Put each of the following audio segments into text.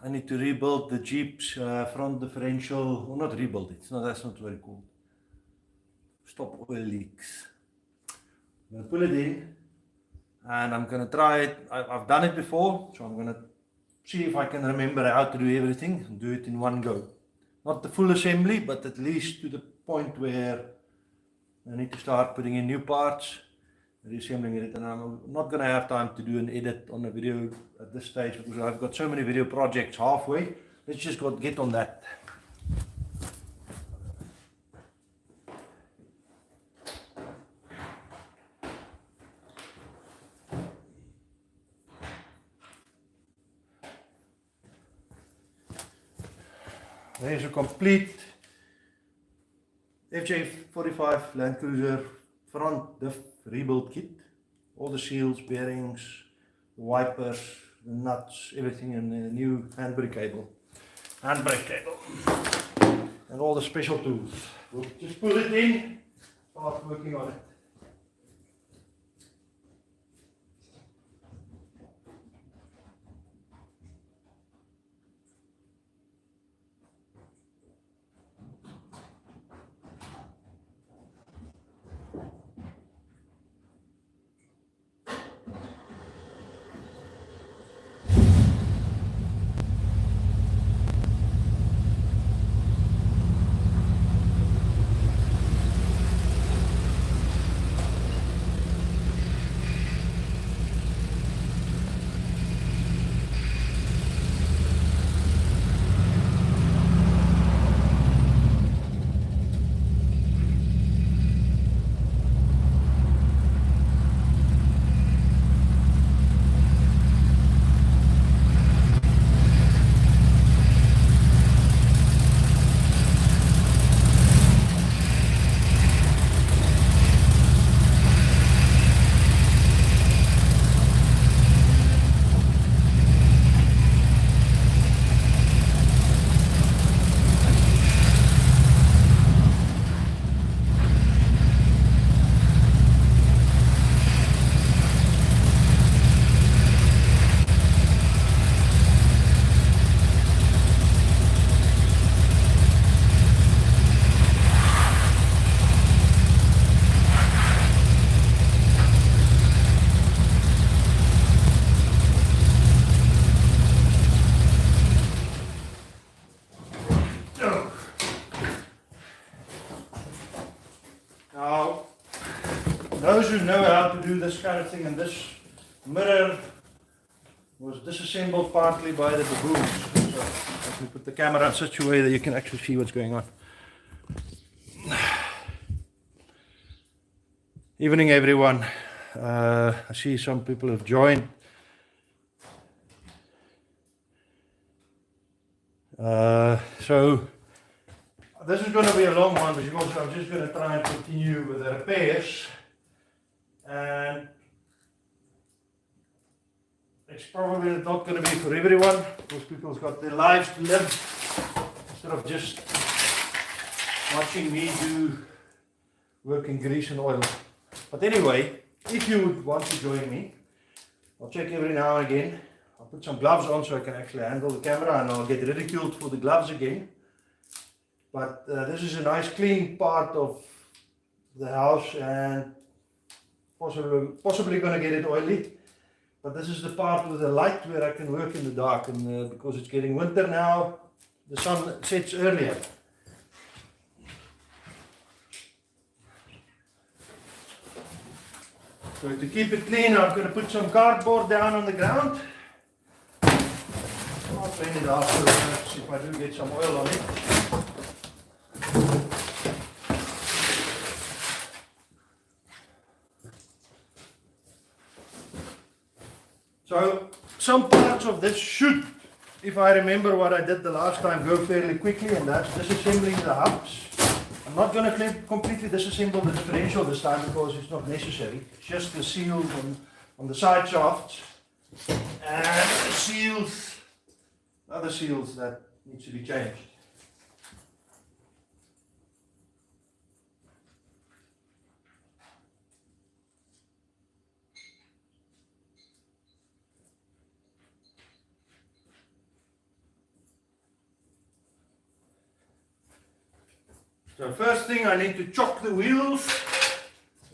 I need to rebuild the Jeep's front differential. Well, not rebuild it. No, that's not very cool. Stop oil leaks. I'm going to pull it in, and I'm going to try it. I've done it before, so I'm going to see if I can remember how to do everything and do it in one go. Not the full assembly, but at least to the point where I need to start putting in new parts, reassembling it, and I'm not going to have time to do an edit on the video at this stage because I've got so many video projects halfway. Let's just get on that. There's a complete FJ45 Land Cruiser front diff rebuild kit. All the seals, bearings, the wipers, the nuts, everything, and a new handbrake cable, and all the special tools. We'll just pull it in, start working on it. Now, those who know how to do this kind of thing, and this mirror was disassembled partly by the baboons. So let me put the camera in such a way that you can actually see what's going on. Evening everyone. I see some people have joined. So this is going to be a long one because I'm just going to try and continue with the repairs, and it's probably not going to be for everyone because people's got their lives to live instead of just watching me do work in grease and oil. But anyway, if you would want to join me, I'll check every now and again. I'll put some gloves on so I can actually handle the camera, and I'll get ridiculed for the gloves again. But this is a nice clean part of the house, and possibly going to get it oily. But this is the part with the light where I can work in the dark, and because it's getting winter now, the sun sets earlier. So to keep it clean, I'm going to put some cardboard down on the ground. I'll clean it afterwards if I do get some oil on it. So some parts of this should, if I remember what I did the last time, go fairly quickly, and that's disassembling the hubs. I'm not going to completely disassemble the differential this time because it's not necessary. It's just the seals on the side shafts and the seals, other seals that need to be changed. So first thing, I need to chock the wheels,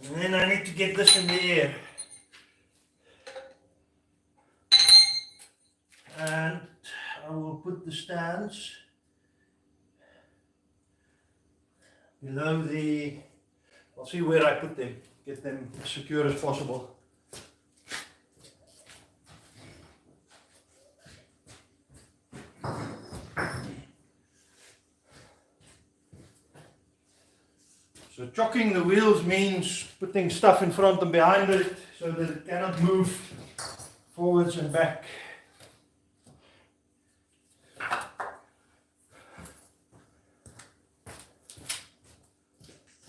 and then I need to get this in the air. And I will put the stands below the, I'll see where I put them, get them as secure as possible. So chocking the wheels means putting stuff in front and behind it so that it cannot move forwards and back.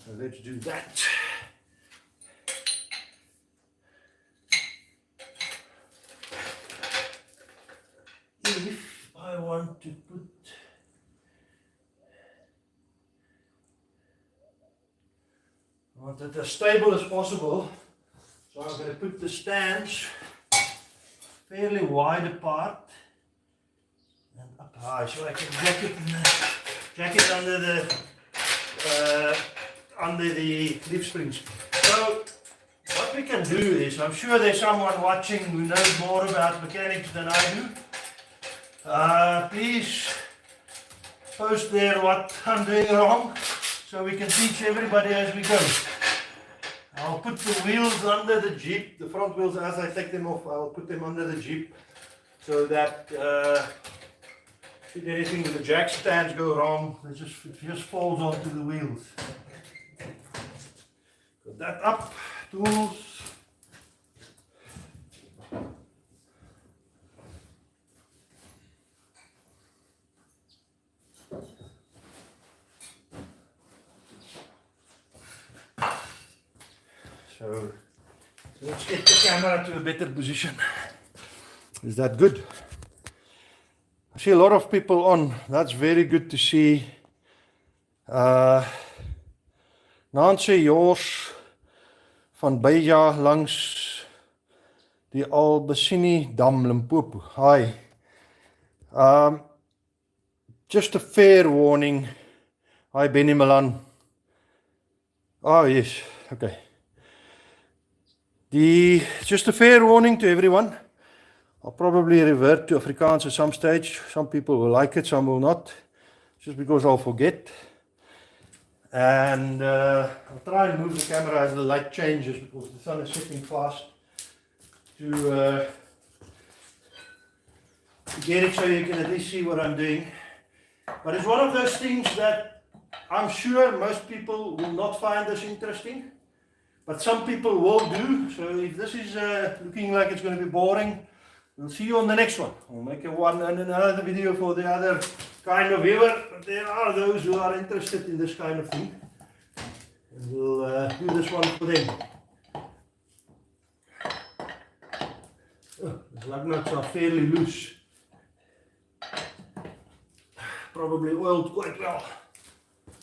So let's do that. If I want to put I want it as stable as possible, so I'm going to put the stands fairly wide apart and up high, so I can jack it under the leaf springs. So what we can do is, I'm sure there's someone watching who knows more about mechanics than I do. Please post there what I'm doing wrong, so we can teach everybody as we go. I'll put the wheels under the Jeep, the front wheels, as I take them off, I'll put them under the Jeep so that if anything with the jack stands go wrong, it just falls onto the wheels. Put that up, tools. So let's get the camera to a better position. Is that good? I see a lot of people on. That's very good to see. Nancy Joos van Beja langs die Albacini Dam, Limpopo. Hi. Just a fair warning. Hi Benny Milan. Oh yes, okay. Just a fair warning to everyone. I'll probably revert to Afrikaans at some stage. Some people will like it, some will not. Just because I'll forget. And I'll try and move the camera as the light changes because the sun is setting fast to get it so you can at least see what I'm doing. But it's one of those things that I'm sure most people will not find this interesting. But some people will do, so if this is looking like it's going to be boring, we'll see you on the next one. I'll make another video for the other kind of viewer, but there are those who are interested in this kind of thing. And we'll do this one for them. Oh, the lug nuts are fairly loose. Probably oiled quite well.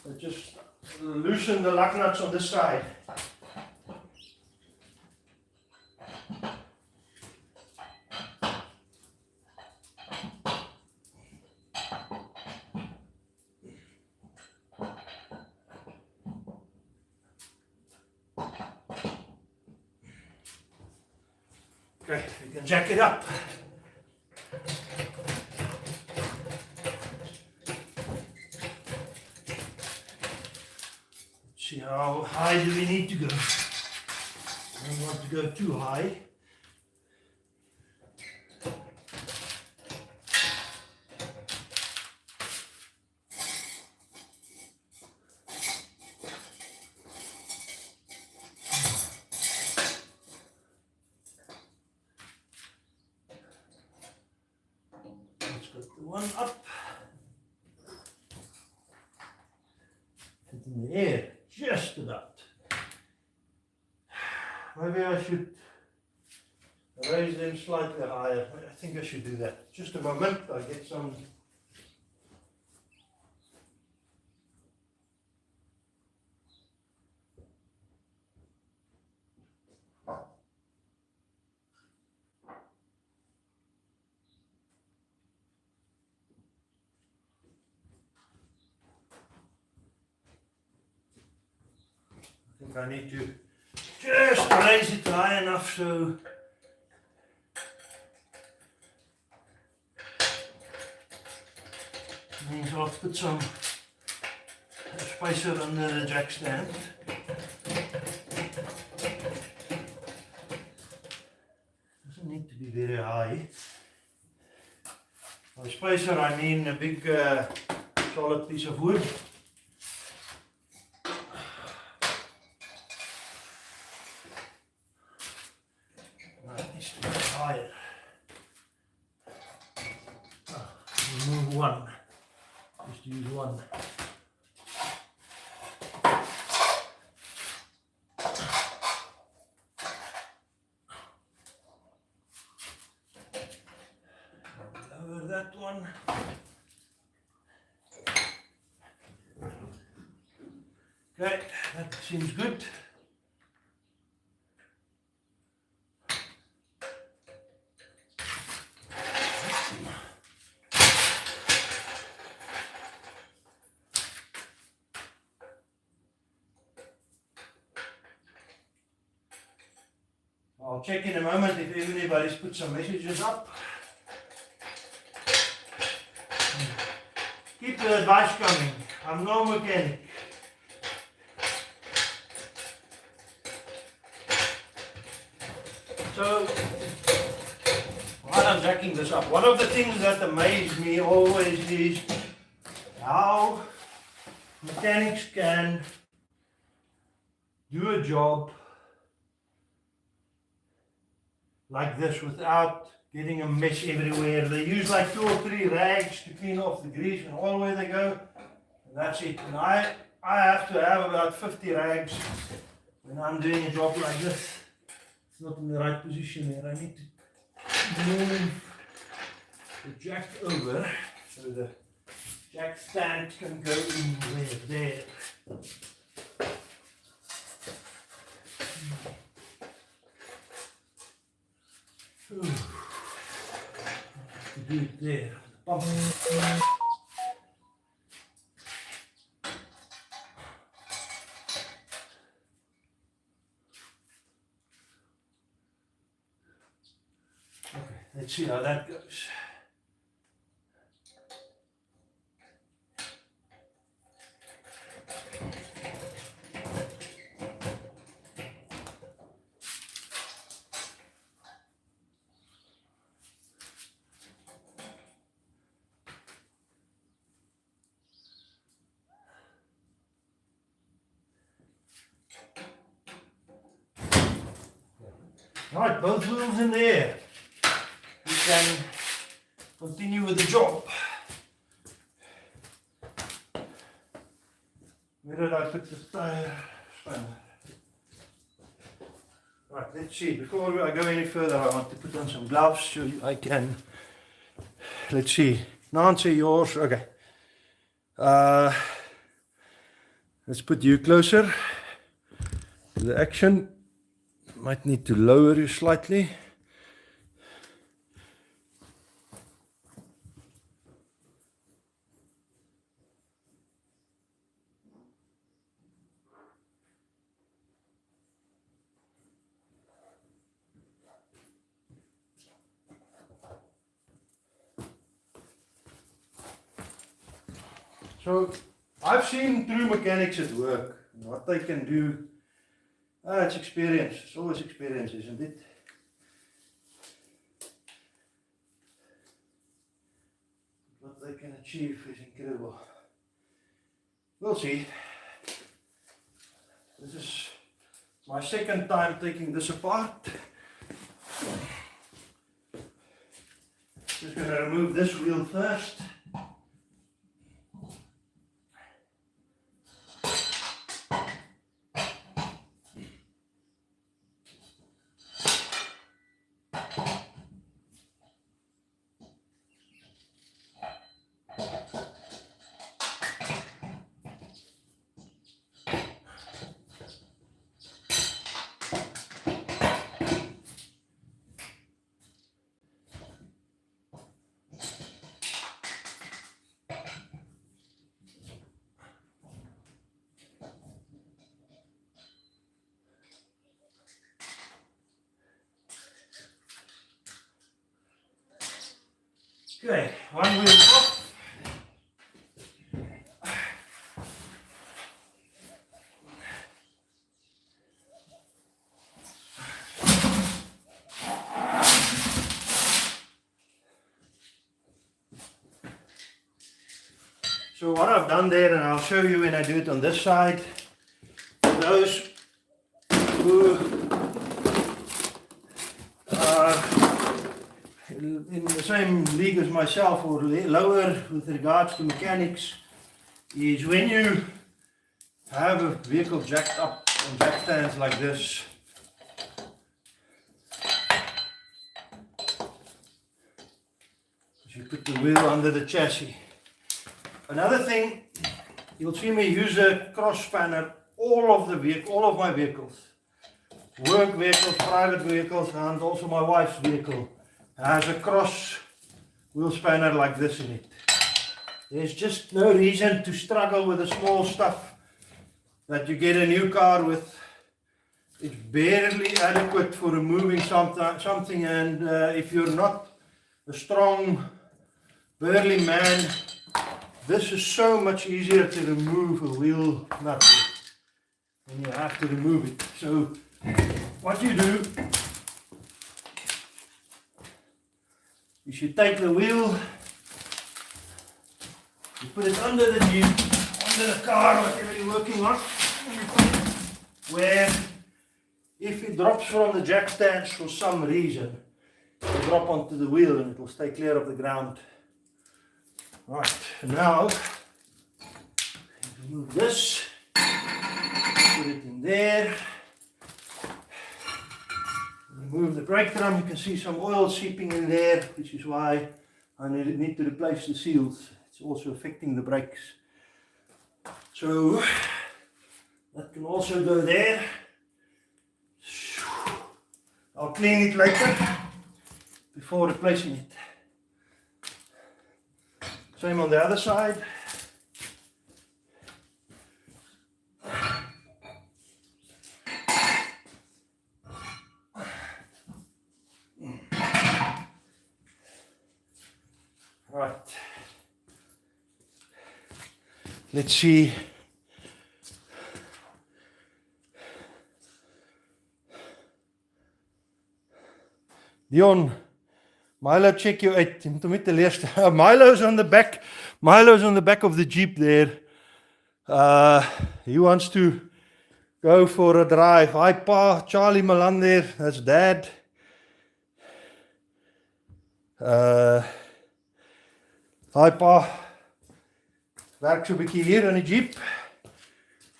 But just loosen the lug nuts on this side. Okay, you can jack it up. Let's see how high do we need to go. I don't want to go too high. One up, and in the air, just about. Maybe I should raise them slightly higher. I think I should do that. Just a moment, I'll get some. think I need to just raise it high enough so means I'll put some spacer under the jack stand. Doesn't need to be very high. By spacer I mean a big solid piece of wood. That needs to be higher. Remove one. Just use one. Lower that one. Okay, that seems good. I'll check in a moment if anybody's put some messages up. Keep the advice coming. I'm no mechanic. So, while I'm jacking this up, one of the things that amazes me always is how mechanics can do a job like this without getting a mess everywhere. They use like 2 or 3 rags to clean off the grease and all where they go, and that's it. And I have to have about 50 rags when I'm doing a job like this. It's not in the right position there. I need to move the jack over so the jack stand can go in there. To do it there. Pump. Okay, let's see how that goes. Right, both wheels in the air. We can continue with the job. Where did I put the tire spanner? Right, let's see. Before I go any further, I want to put on some gloves so I can. Let's see. Nancy, yours. Okay. Let's put you closer to the action. Might need to lower you slightly. So I've seen true mechanics at work, what they can do. It's experience. It's always experience, isn't it? What they can achieve is incredible. We'll see. This is my second time taking this apart. Just going to remove this wheel first. Okay, one wheel off. So what I've done there, and I'll show you when I do it on this side, for those who are in the same league as myself or lower with regards to mechanics, is when you have a vehicle jacked up on jack stands like this, you put the wheel under the chassis. Another thing, you'll see me use a cross spanner all of my vehicles, work vehicles, private vehicles, and also my wife's vehicle has a cross wheel spanner like this in it. There's just no reason to struggle with the small stuff that you get a new car with. It's barely adequate for removing something, and if you're not a strong, burly man, this is so much easier to remove a wheel nut when you have to remove it. So what you do is you take the wheel, you put it under the Jeep, under the car, whatever you're working on, and you put it where if it drops from the jack stands for some reason, it'll drop onto the wheel and it will stay clear of the ground. Right, now remove this, put it in there, remove the brake drum. You can see some oil seeping in there, which is why I need to replace the seals. It's also affecting the brakes. So that can also go there. I'll clean it later before replacing it. Same on the other side. Right. Let's see. Dion, Milo, check you uit. Jy moet hom net leer. Milo's on the back. Milo's on the back of the Jeep there. He wants to go for a drive. Hi Pa, Charlie Milan there. That's Dad. Hi Pa. Werk so 'n bietjie hier in die Jeep.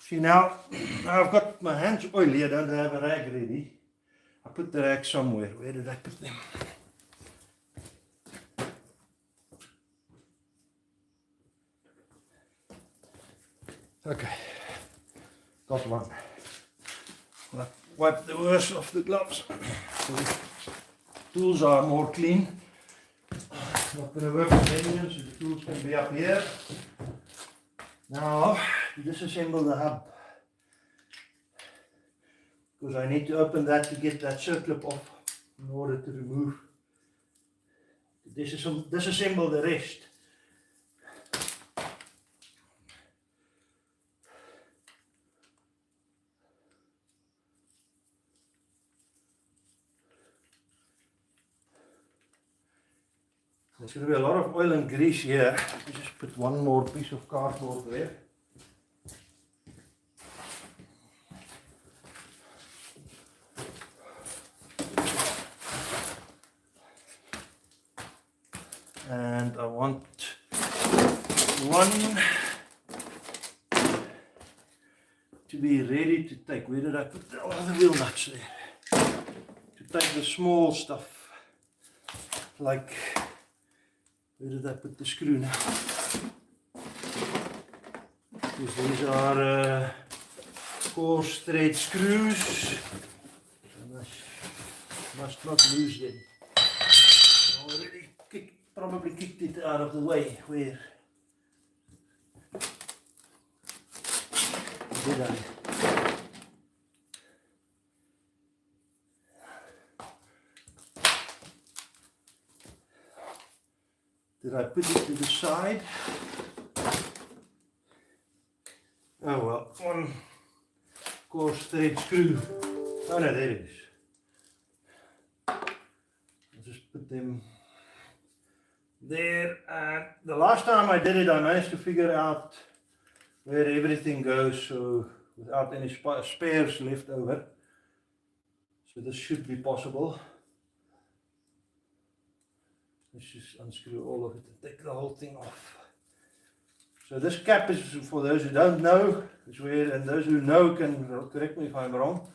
See now I've got my hands oily. I don't have a rag ready. I put the rag somewhere. Where did I put them? Okay, got one. I'll wipe the worst off the gloves. So the tools are more clean. Not going to work with engines, so the tools can be up here. Now, disassemble the hub. Because I need to open that to get that circlip off in order to remove. Disassemble the rest. There's going to be a lot of oil and grease here. Let me just put one more piece of cardboard there. And I want one to be ready to take. Where did I put the other wheel nuts there? To take the small stuff. Like, where did I put the screw now? Because these are coarse thread screws. I must not lose them. I already probably kicked it out of the way. Where did I? Did I put it to the side? Oh well, one coarse thread screw. Oh no, there it is. I'll just put them there. And the last time I did it, I managed to figure out where everything goes, so without any spares left over. So this should be possible. Let's just unscrew all of it and take the whole thing off. So this cap is, for those who don't know, is where, and those who know can correct me if I'm wrong,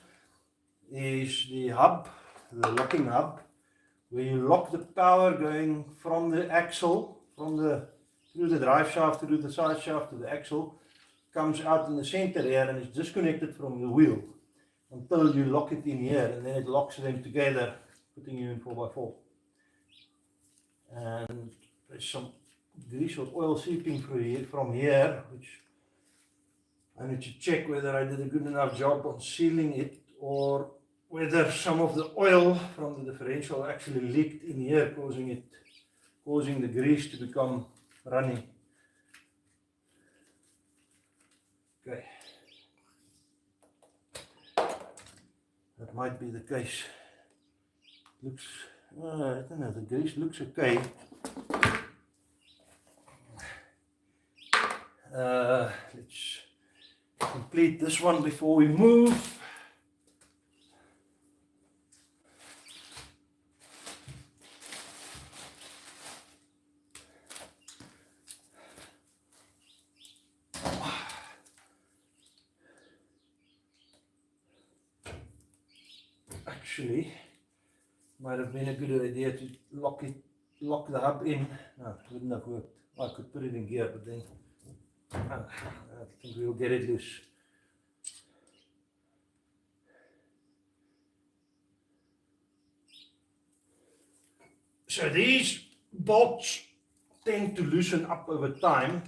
is the hub, the locking hub, where you lock the power going from the axle, through the drive shaft, through the side shaft to the axle, comes out in the center here and is disconnected from the wheel until you lock it in here, and then it locks them together, putting you in 4x4. And there's some grease or oil seeping from here, which I need to check whether I did a good enough job on sealing it, or whether some of the oil from the differential actually leaked in here, causing the grease to become runny. Okay, that might be the case. Looks, I don't know, the grease looks okay. Let's complete this one before we move. Actually, might have been a good idea to lock the hub in. No, it wouldn't have worked. I could put it in gear, but then I think we'll get it loose. So these bolts tend to loosen up over time,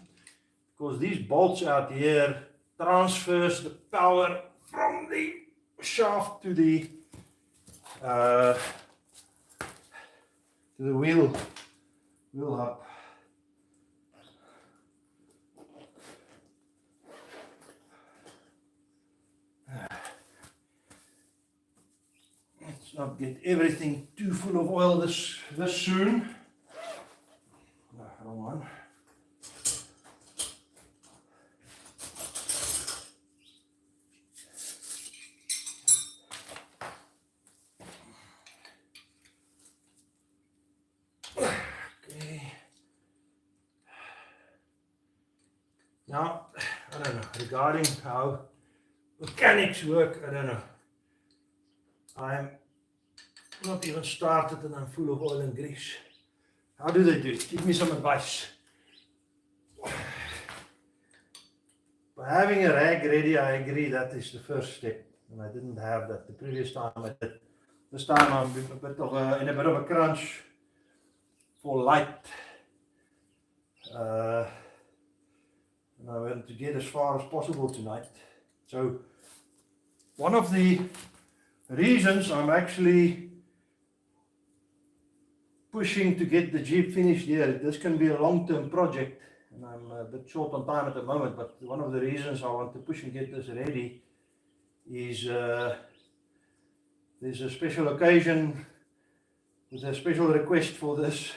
because these bolts out here transfers the power from the shaft to the wheel hub. Let's not get everything too full of oil this soon. Wrong one. Okay. Now, I don't know, regarding how mechanics work, I don't know. I'm not even started and I'm full of oil and grease. How do they do it? Give me some advice. By having a rag ready, I agree that is the first step, and I didn't have that the previous time I did. This time I'm in a bit of a crunch for light. And I want to get as far as possible tonight. So one of the reasons I'm actually pushing to get the Jeep finished here, this can be a long-term project, and I'm a bit short on time at the moment, but one of the reasons I want to push and get this ready is there's a special occasion with a special request for this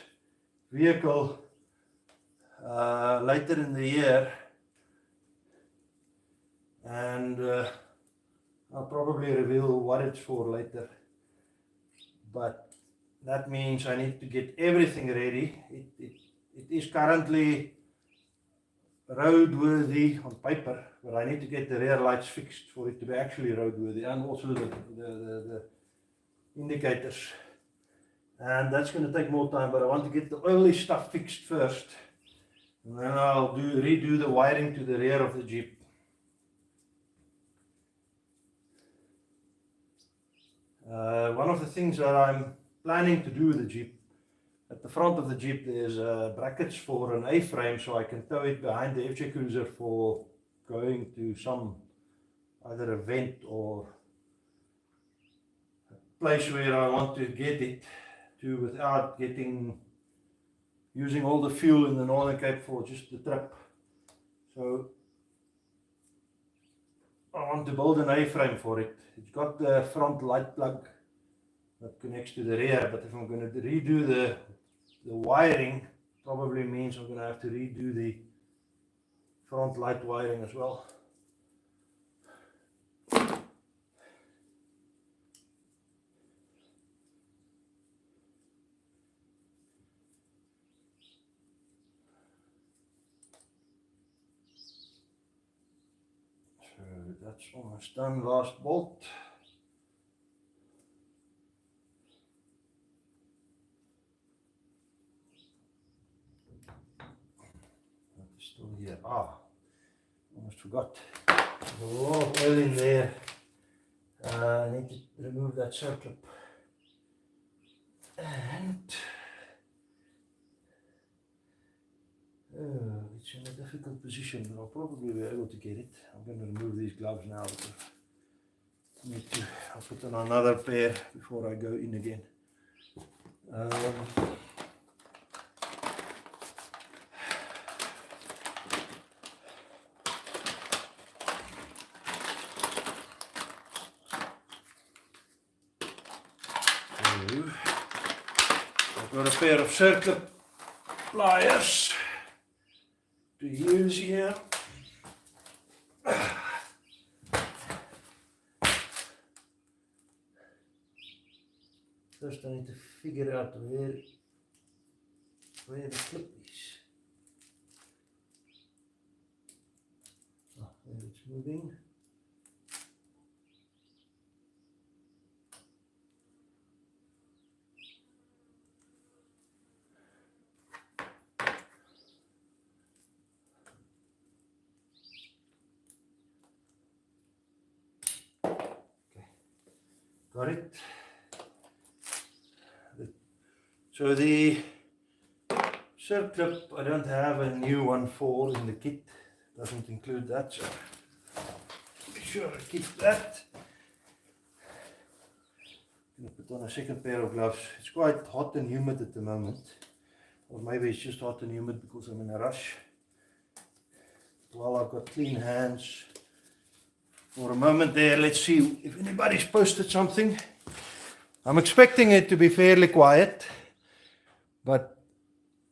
vehicle later in the year, and I'll probably reveal what it's for later, but that means I need to get everything ready. It is currently roadworthy on paper, but I need to get the rear lights fixed for it to be actually roadworthy, and also the indicators. And that's going to take more time, but I want to get the oily stuff fixed first, and then I'll redo the wiring to the rear of the Jeep. One of the things that I'm planning to do with the Jeep, at the front of the Jeep there's brackets for an A-frame, so I can tow it behind the FJ Cruiser for going to some either event or a place where I want to get it to without getting using all the fuel in the Northern Cape for just the trip. So I want to build an A-frame for it. It's got the front light plug that connects to the rear, but if I'm going to redo the wiring, probably means I'm going to have to redo the front light wiring as well. So that's almost done, last bolt. That is still here. Almost forgot. There's a lot of oil in there. I need to remove that circlip. And it's in a difficult position, but I'll probably be able to get it. I'm going to remove these gloves now because I'll put on another pair before I go in again. I've got a pair of circlip pliers to use here. First I need to figure out where the clip is. There it's moving. Got it. So the circlip, I don't have a new one for in the kit. Doesn't include that, so make sure I keep that. I'm going to put on a second pair of gloves. It's quite hot and humid at the moment. Or maybe it's just hot and humid because I'm in a rush. While I've got clean hands. For a moment there, let's see if anybody's posted something. I'm expecting it to be fairly quiet, but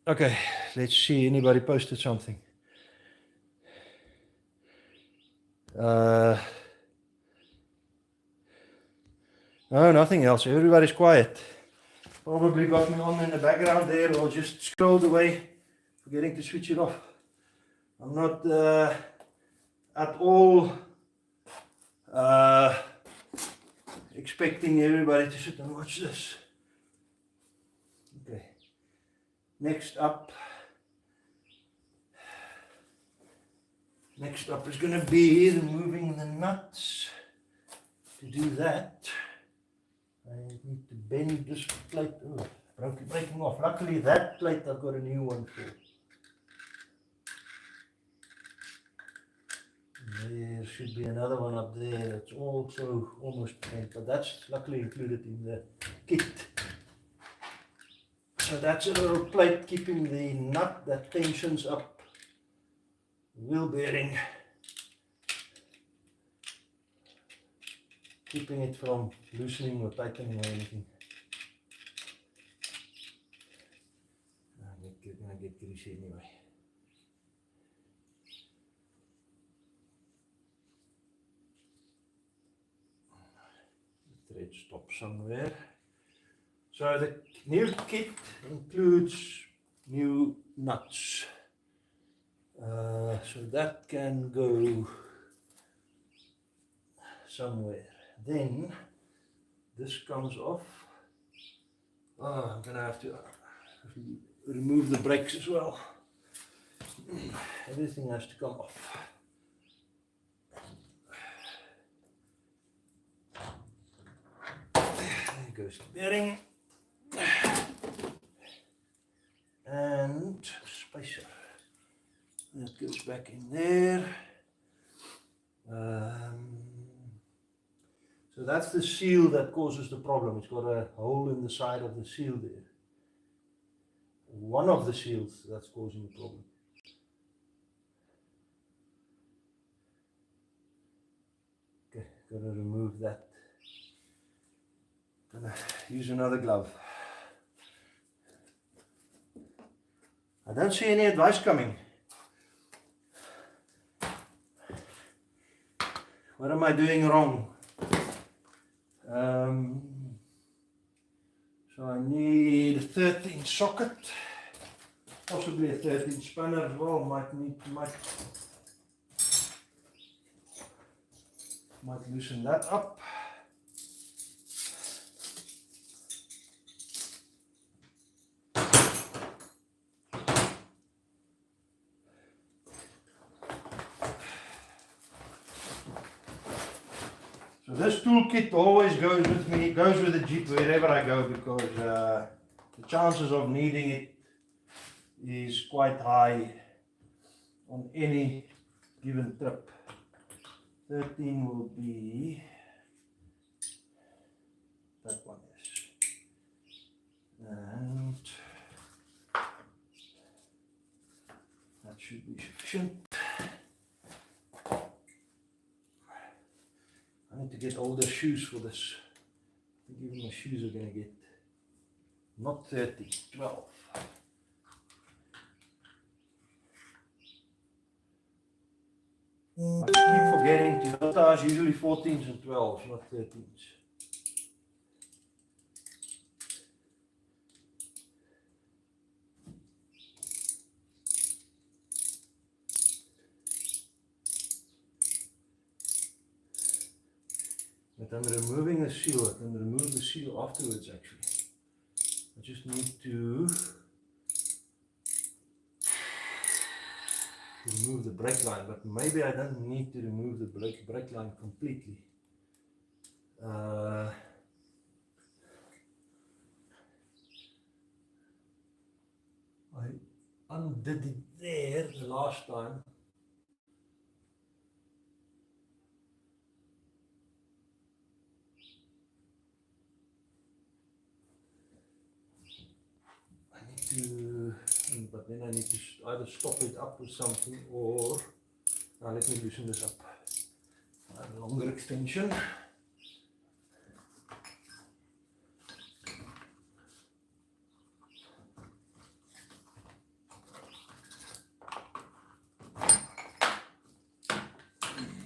okay, let's see anybody posted something. No, nothing else. Everybody's quiet. Probably got me on in the background there, or just scrolled away, forgetting to switch it off. I'm not at all expecting everybody to sit and watch this. Okay, next up is going to be removing the nuts. To do that, I need to bend this plate. Oh, breaking off. Luckily that plate I've got a new one for. There should be another one up there that's also almost bent, but that's luckily included in the kit. So that's a little plate keeping the nut that tensions up the wheel bearing, keeping it from loosening or tightening or anything. I'm gonna get greasy anyway. Thread stop somewhere. So the new kit includes new nuts. So that can go somewhere. Then this comes off. I'm gonna have to remove the brakes as well. Everything has to come off. There goes the bearing and spacer. That goes back in there. So that's the seal that causes the problem. It's got a hole in the side of the seal there. one of the seals that's causing the problem. Okay, gotta remove that. Gonna use another glove. I don't see any advice coming. What am I doing wrong? So I need a 13 socket, possibly a 13 spanner as well. Might loosen that up. So this toolkit always goes with me, goes with the Jeep wherever I go, because the chances of needing it is quite high on any given trip. 13 will be, that one is, and that should be sufficient. I need to get older shoes for this. I think even my shoes are going to get not 30, 12. I keep forgetting Toyota is usually 14s and 12s, not 13s. But I'm removing the seal. I can remove the seal afterwards actually. I just need to remove the brake line, but maybe I don't need to remove the brake line completely. I undid it there the last time. But then I need to either stop it up with something or let me loosen this up. A longer extension.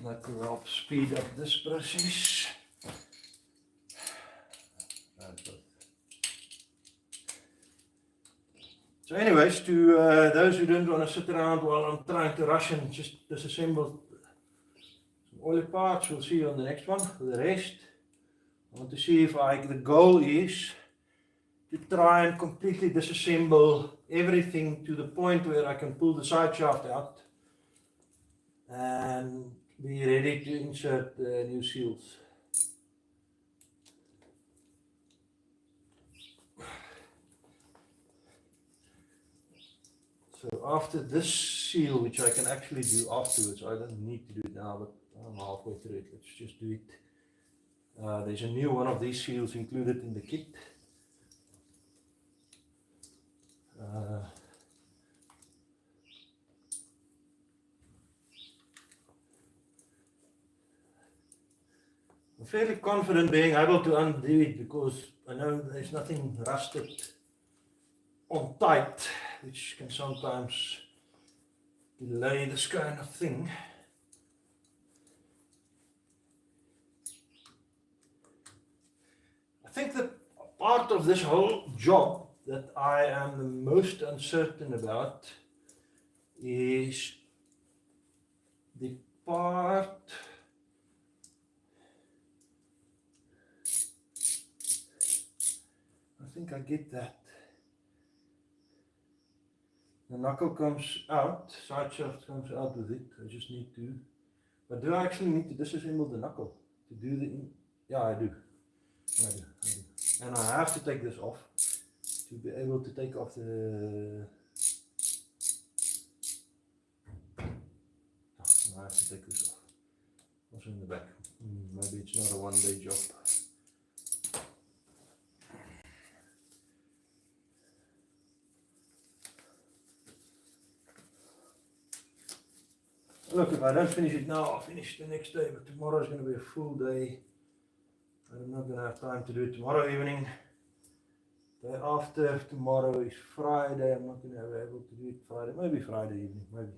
That will help speed up this process. So anyways, to those who don't want to sit around while I'm trying to rush and just disassemble some oil parts, we'll see you on the next one. For the rest, I want to see if the goal is to try and completely disassemble everything to the point where I can pull the side shaft out and be ready to insert the new seals. So after this seal, which I can actually do afterwards, I don't need to do it now, but I'm halfway through it. Let's just do it. There's a new one of these seals included in the kit. I'm fairly confident being able to undo it because I know there's nothing rusted on tight, which can sometimes delay this kind of thing. I think that part of this whole job that I am the most uncertain about is the part I think I get that. The knuckle comes out, side shaft comes out with it. I just need to, but do I actually need to disassemble the knuckle to do the, yeah I do. And I have to take this off to be able to take off the, I have to take this off. Also in the back. Maybe it's not a one-day job. Look, if I don't finish it now, I'll finish the next day, but tomorrow is going to be a full day. I'm not going to have time to do it tomorrow evening. Day after tomorrow is Friday. I'm not going to be able to do it Friday. Maybe Friday evening, maybe.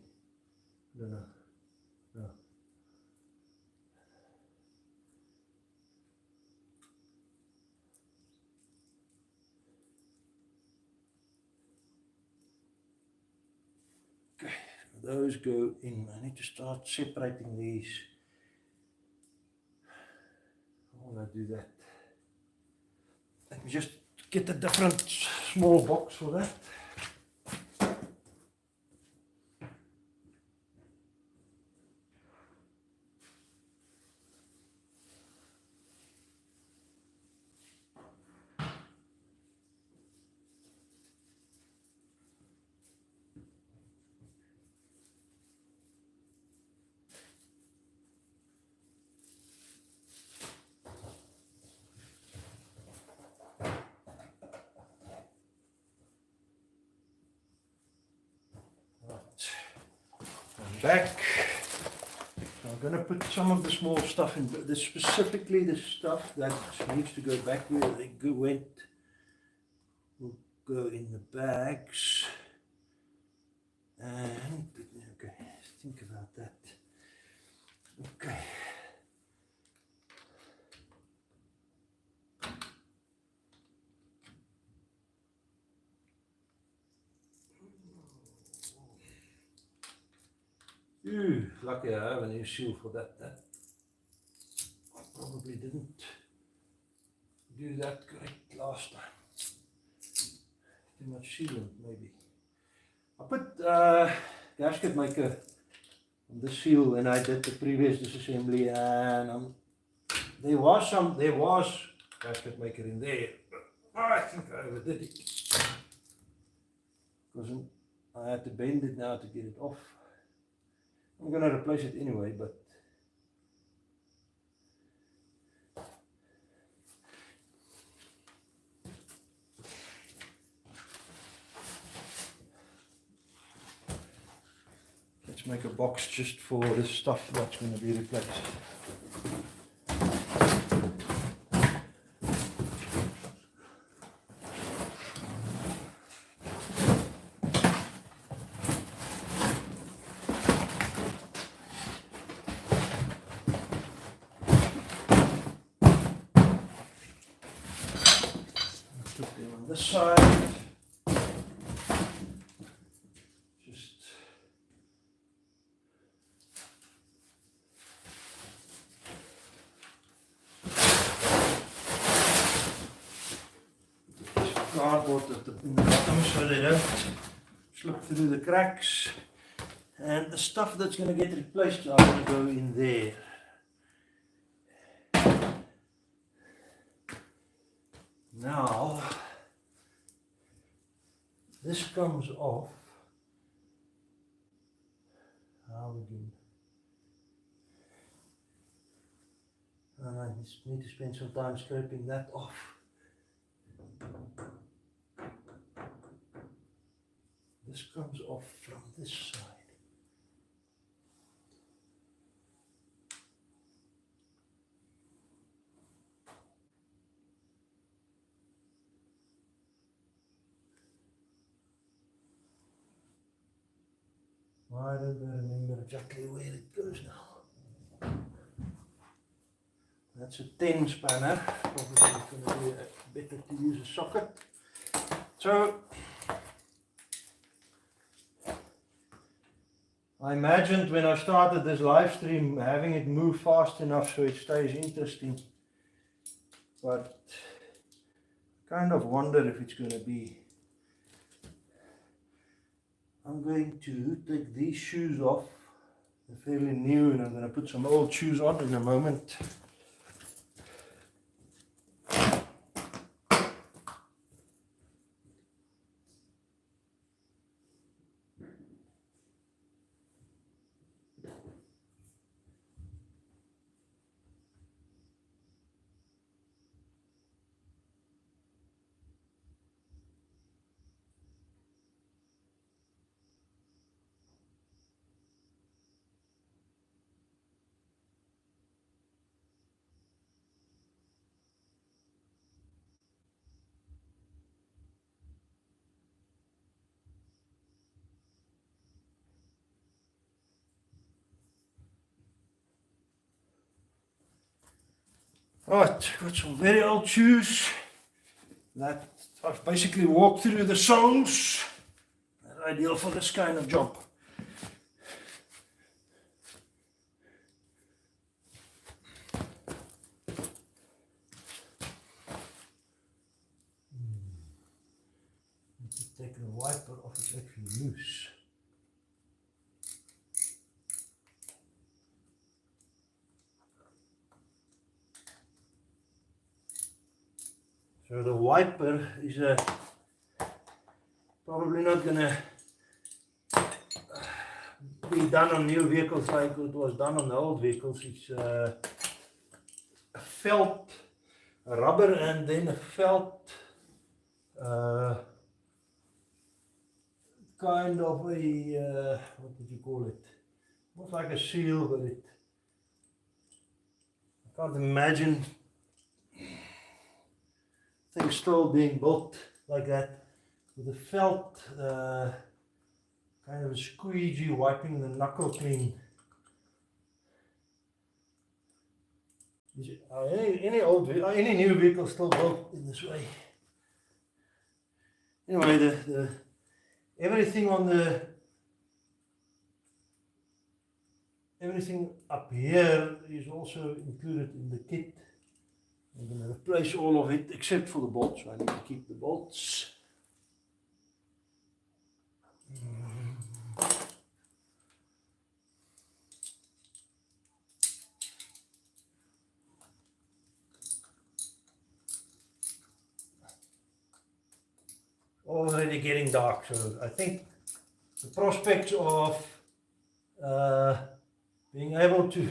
I don't know. No. Okay, those go in. I need to start separating these. How will I do that? Let me just get a different small box for that. Back. I'm going to put some of the small stuff in, this specifically the stuff that needs to go back where they went will go in the bags. And okay, let's think about that. Okay. Lucky I have a new seal for that. That I probably didn't do that correct last time. Too much sealant maybe. I put gasket maker on the seal when I did the previous disassembly, and there was gasket maker in there. I think I overdid it because I had to bend it now to get it off. I'm going to replace it anyway, but let's make a box just for the stuff that's going to be replaced. Put them on this side. Cardboard in the bottom so they don't slip through the cracks, and the stuff that's going to get replaced are going to go in there. Now this comes off. How again? And I just need to spend some time scraping that off. This comes off from this side. Why don't I remember exactly where it goes now? That's a 10 spanner. Probably it's going to be better to use a socket. So I imagined when I started this live stream having it move fast enough so it stays interesting, but I kind of wonder if it's going to be. I'm going to take these shoes off. They're fairly new, and I'm going to put some old shoes on in a moment. Right, got some very old shoes that I've basically walked through the soles. They're ideal for this kind of job. Need to take the wiper off, it's actually loose. So the wiper is probably not gonna be done on new vehicles like it was done on the old vehicles. It's a felt, a rubber, and then a felt kind of a what would you call it? Almost like a seal, but I can't imagine things still being built like that with a felt kind of a squeegee wiping the knuckle clean. Any new vehicle still built in this way. Anyway, the everything up here is also included in the kit. I'm going to replace all of it except for the bolts, so I need to keep the bolts. Already getting dark, so I think the prospects of being able to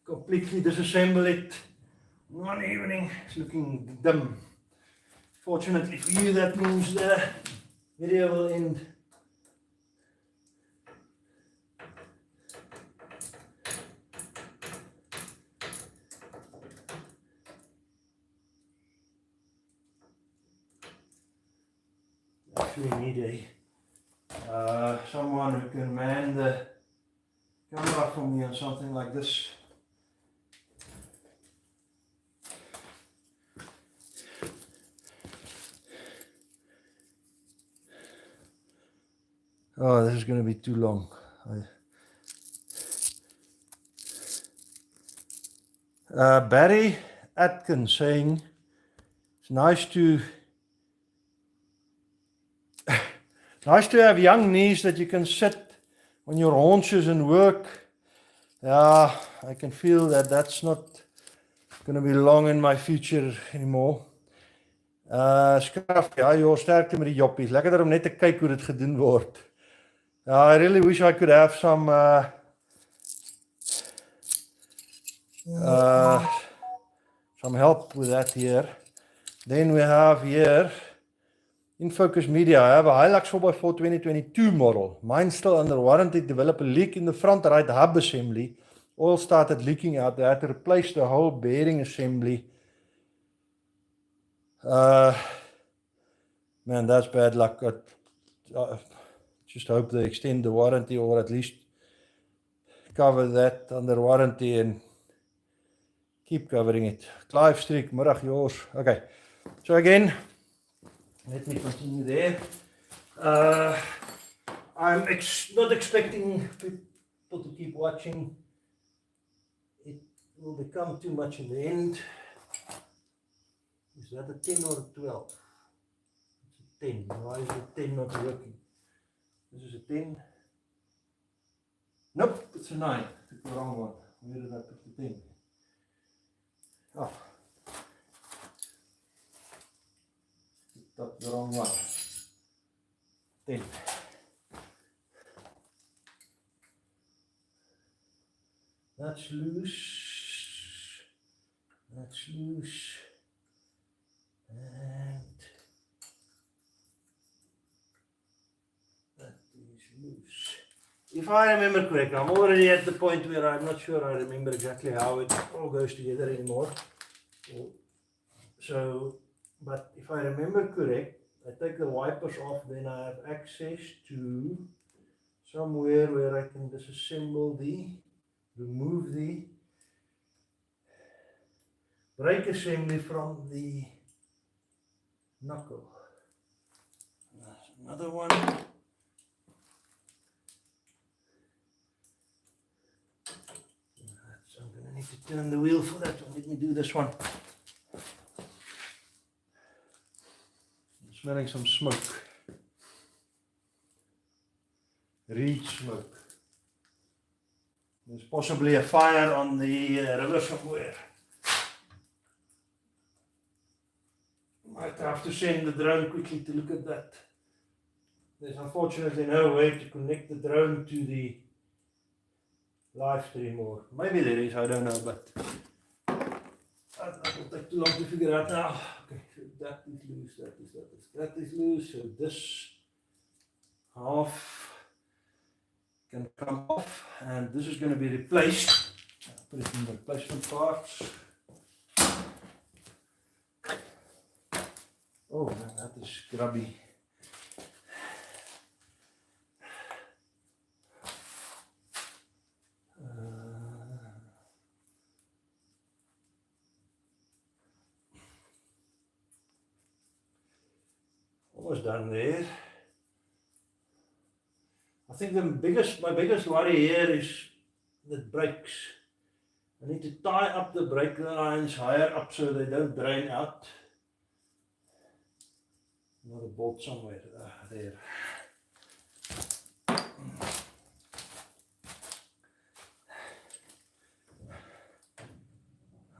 completely disassemble it one evening is looking dim. Fortunately for you, that means the video will end. Actually need someone who can man the camera for me on something like this. Oh, this is going to be too long. Barry Atkins saying it's nice to have young knees that you can sit on your haunches and work. Yeah, I can feel that that's not going to be long in my future anymore. Skraf, ja, joh, sterkte met die joppies. Lekker om net te kyk hoe dit gedoen word. I really wish I could have some help with that here. Then we have here in Focus Media. I have a Hilux 4x4 2022 model. Mine's still under warranty. Developed a leak in the front right hub assembly. Oil started leaking out. They had to replace the whole bearing assembly. Man, that's bad luck. I just hope they extend the warranty or at least cover that under warranty and keep covering it. Clive Streak, middag yours. Okay, so again, let me continue there. I'm not expecting people to keep watching. It will become too much in the end. Is that a 10 or a 12? It's a 10. Why is the 10 not working? This is a 10. Nope, it's a 9. I took the wrong one. Where did I put the 10? Oh. That's the wrong one. 10. That's loose. That's loose. And that is loose. If I remember correctly, I'm already at the point where I'm not sure I remember exactly how it all goes together anymore. So, but if I remember correct, I take the wipers off, then I have access to somewhere where I can disassemble remove the brake assembly from the knuckle. That's another one. I'm going to need to turn the wheel for that one. Let me do this one. I'm smelling some smoke. Reed smoke. There's possibly a fire on the river somewhere. Might have to send the drone quickly to look at that. There's unfortunately no way to connect the drone to the live stream, or maybe there is, I don't know, but that will take too long to figure out now. Okay, so that is loose, that is loose, so this half can come off, and this is going to be replaced. I'll put it in the replacement parts. Oh man, that is grubby. Almost done there. I think my biggest worry here is the brakes. I need to tie up the brake lines higher up so they don't drain out. Another bolt somewhere there.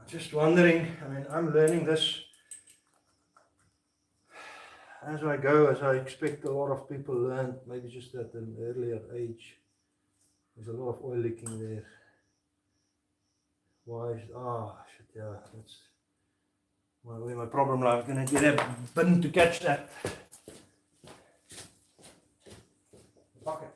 Just wondering, I mean, I'm learning this as I go, as I expect a lot of people learn, maybe just at an earlier age. There's a lot of oil leaking there. Why is, shit, yeah, that's where my problem lies. I'm going to get a bin to catch that. Bucket.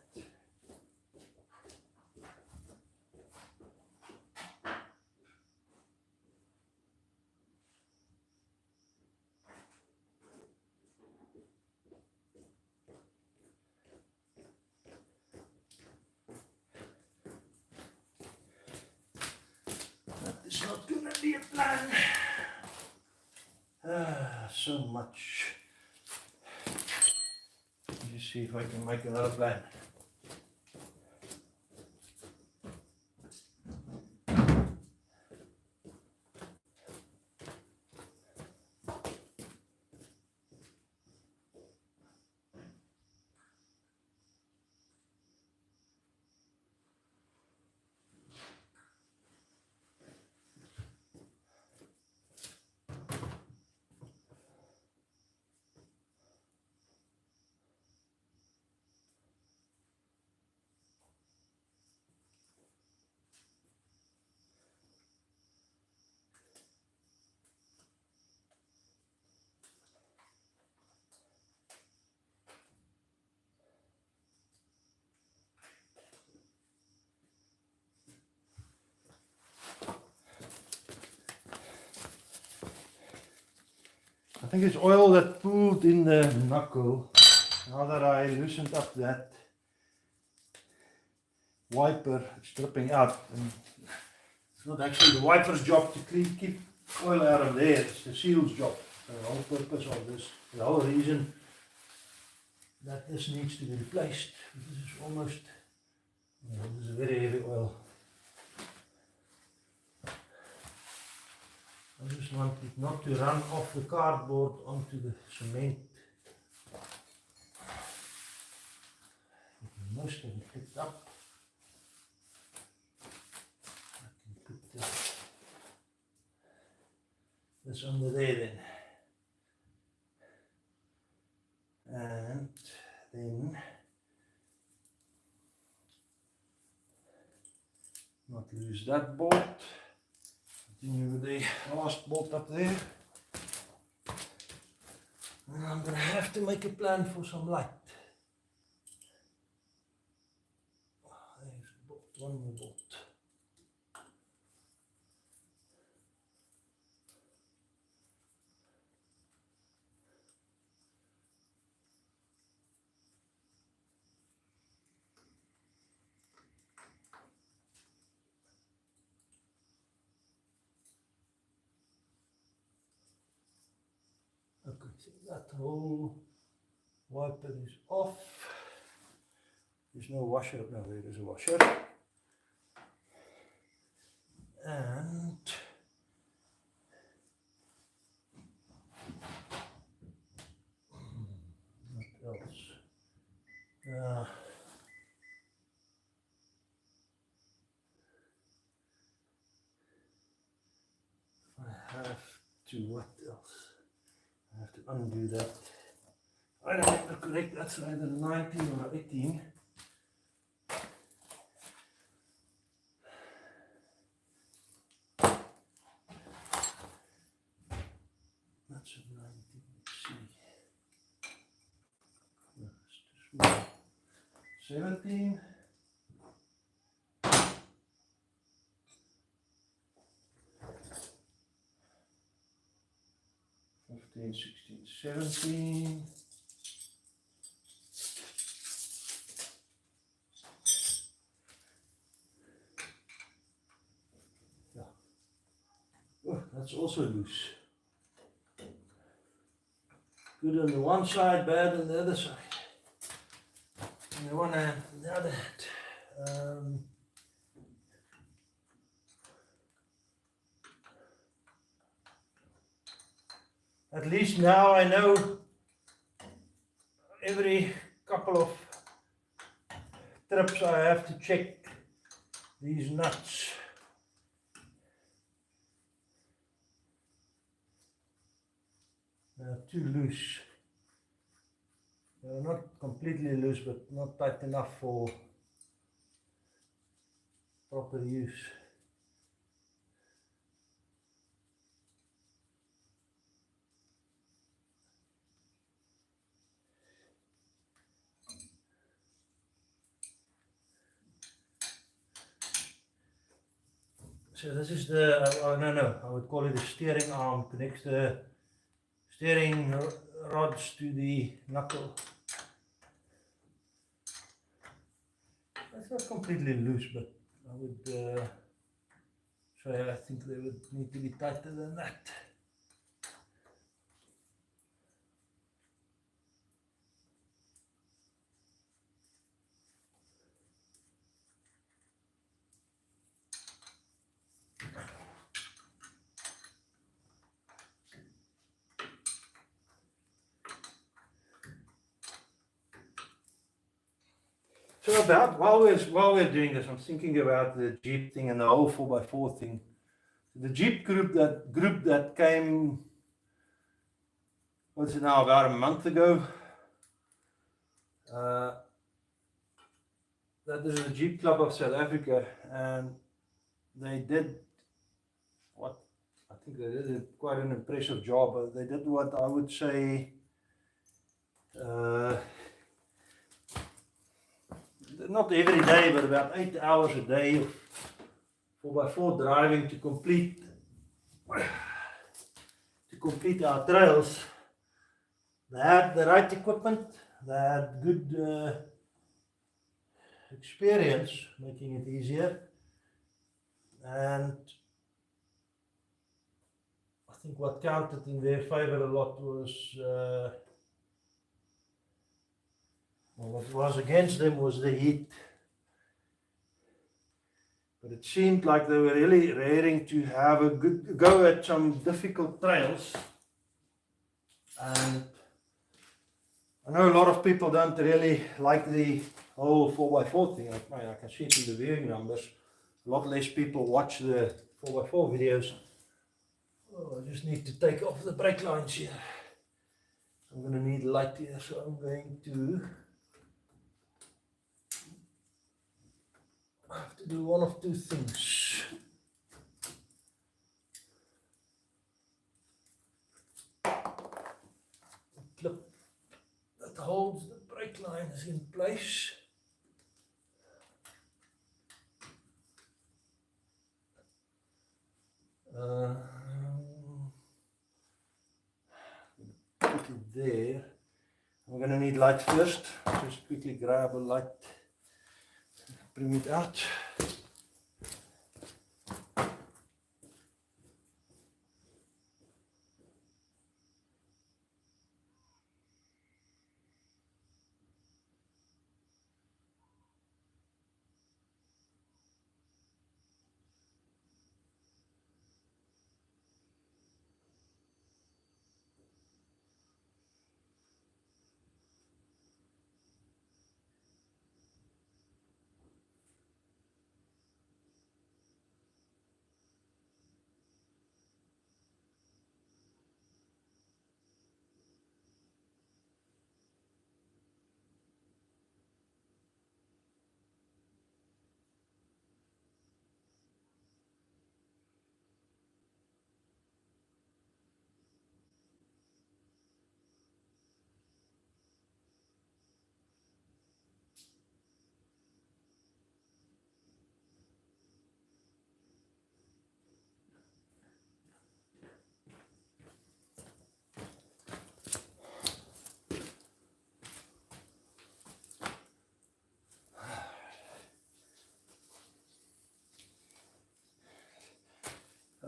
It's not gonna be a plan. So much. Let me just see if I can make another plan. I think it's oil that pooled in the knuckle. Now that I loosened up that wiper, it's dripping out. And it's not actually the wiper's job to keep oil out of there, it's the seal's job. The whole purpose of this, the whole reason that this needs to be replaced. This is almost, this is a very heavy oil. I just want it not to run off the cardboard onto the cement. Most of it picked up. I can put this under there then. And then not lose that bolt. Continue with the last bolt up there. And I'm going to have to make a plan for some light. There's a bolt, one more bolt. that whole wiper is off. There's no washer. No, there is a washer. And what else? I have to, what else? I have to undo that. I don't remember correct, that's either 19 or 18. That's a 19, let's see. No, it's too small. 17. 15, 16, 17. Yeah. Oh, that's also loose. Good on the one side, bad on the other side. On the one hand, on the other hand. At least now I know every couple of trips I have to check these nuts. They're too loose. They're not completely loose, but not tight enough for proper use. So this is the, no, I would call it the steering arm, connects the steering rods to the knuckle. It's not completely loose, but I would say I think they would need to be tighter than that. So while we're doing this, I'm thinking about the Jeep thing and the whole 4x4 thing. The Jeep group that came, what's it now, about a month ago. That is the Jeep Club of South Africa, and they did what I think they did quite an impressive job. They did what I would say. Not every day, but about 8 hours a day of 4x4 driving to complete our trails. They had the right equipment, they had good experience, making it easier, and I think what counted in their favor a lot was what was against them was the heat. But it seemed like they were really raring to have a good go at some difficult trails. And I know a lot of people don't really like the whole 4x4 thing. I can see it in the viewing numbers. A lot less people watch the 4x4 videos. Oh, I just need to take off the brake lines here. I'm going to need light here, so I'm going to have to do one of two things. The clip that holds the brake line is in place. Put it there. I'm going to need light first. Just quickly grab a light. Bring it out.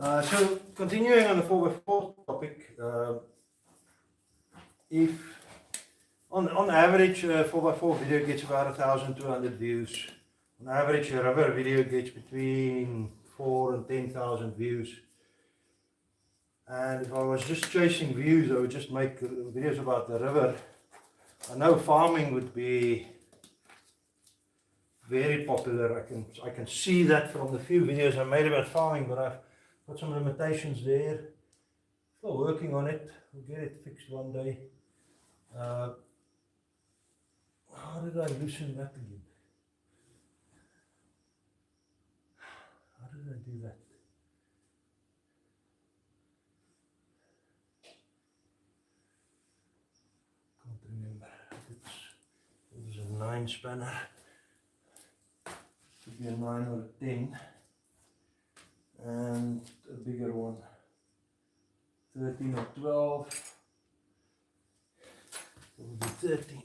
So continuing on the 4x4 topic, if on average 4x4 video gets about 1,200 views. On average a river video gets between 4 and 10,000 views. And if I was just chasing views, I would just make videos about the river. I know farming would be very popular. I can see that from the few videos I made about farming, but I've got some limitations there. Still working on it. We'll get it fixed one day. How did I loosen that again? How did I do that? Can't remember. It was a 9 spanner. Should be a 9 or a 10. And a bigger one. 13 or 12. It will be 13.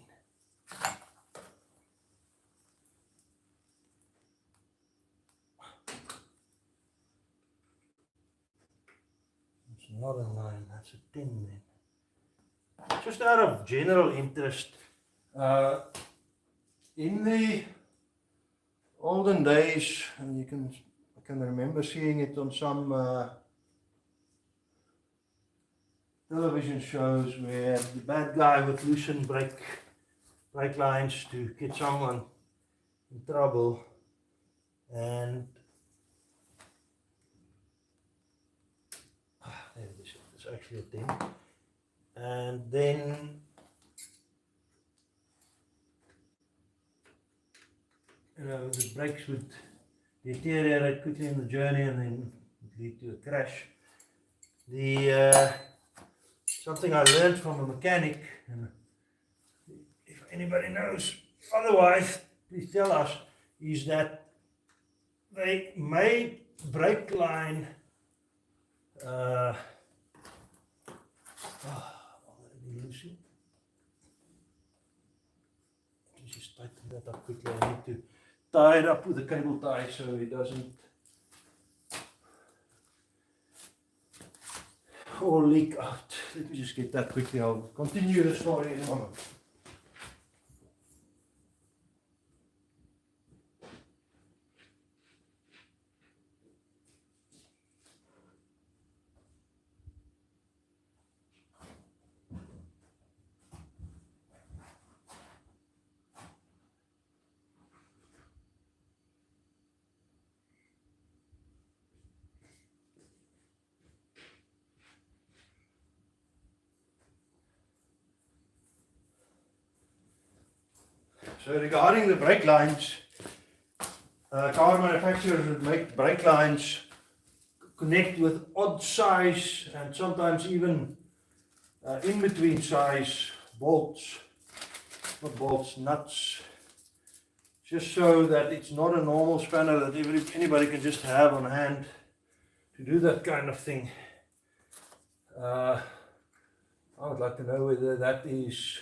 It's not a 9, that's a 10 then. Just out of general interest, in the olden days, and I can remember seeing it on some television shows where the bad guy would loosen brake lines to get someone in trouble, and there it is, it's actually a 10, and then the brakes would deteriorate quickly in the journey and then lead to a crash. Something I learned from a mechanic, and if anybody knows otherwise, please tell us, is that they made brake line just tighten that up quickly. I need to tie it up with a cable tie so it doesn't all leak out. Let me just get that quickly. I'll continue the story in a moment. So regarding the brake lines, car manufacturers would make brake lines connect with odd size and sometimes even in between size bolts, not bolts, nuts, just so that it's not a normal spanner that anybody can just have on hand to do that kind of thing. I would like to know whether that is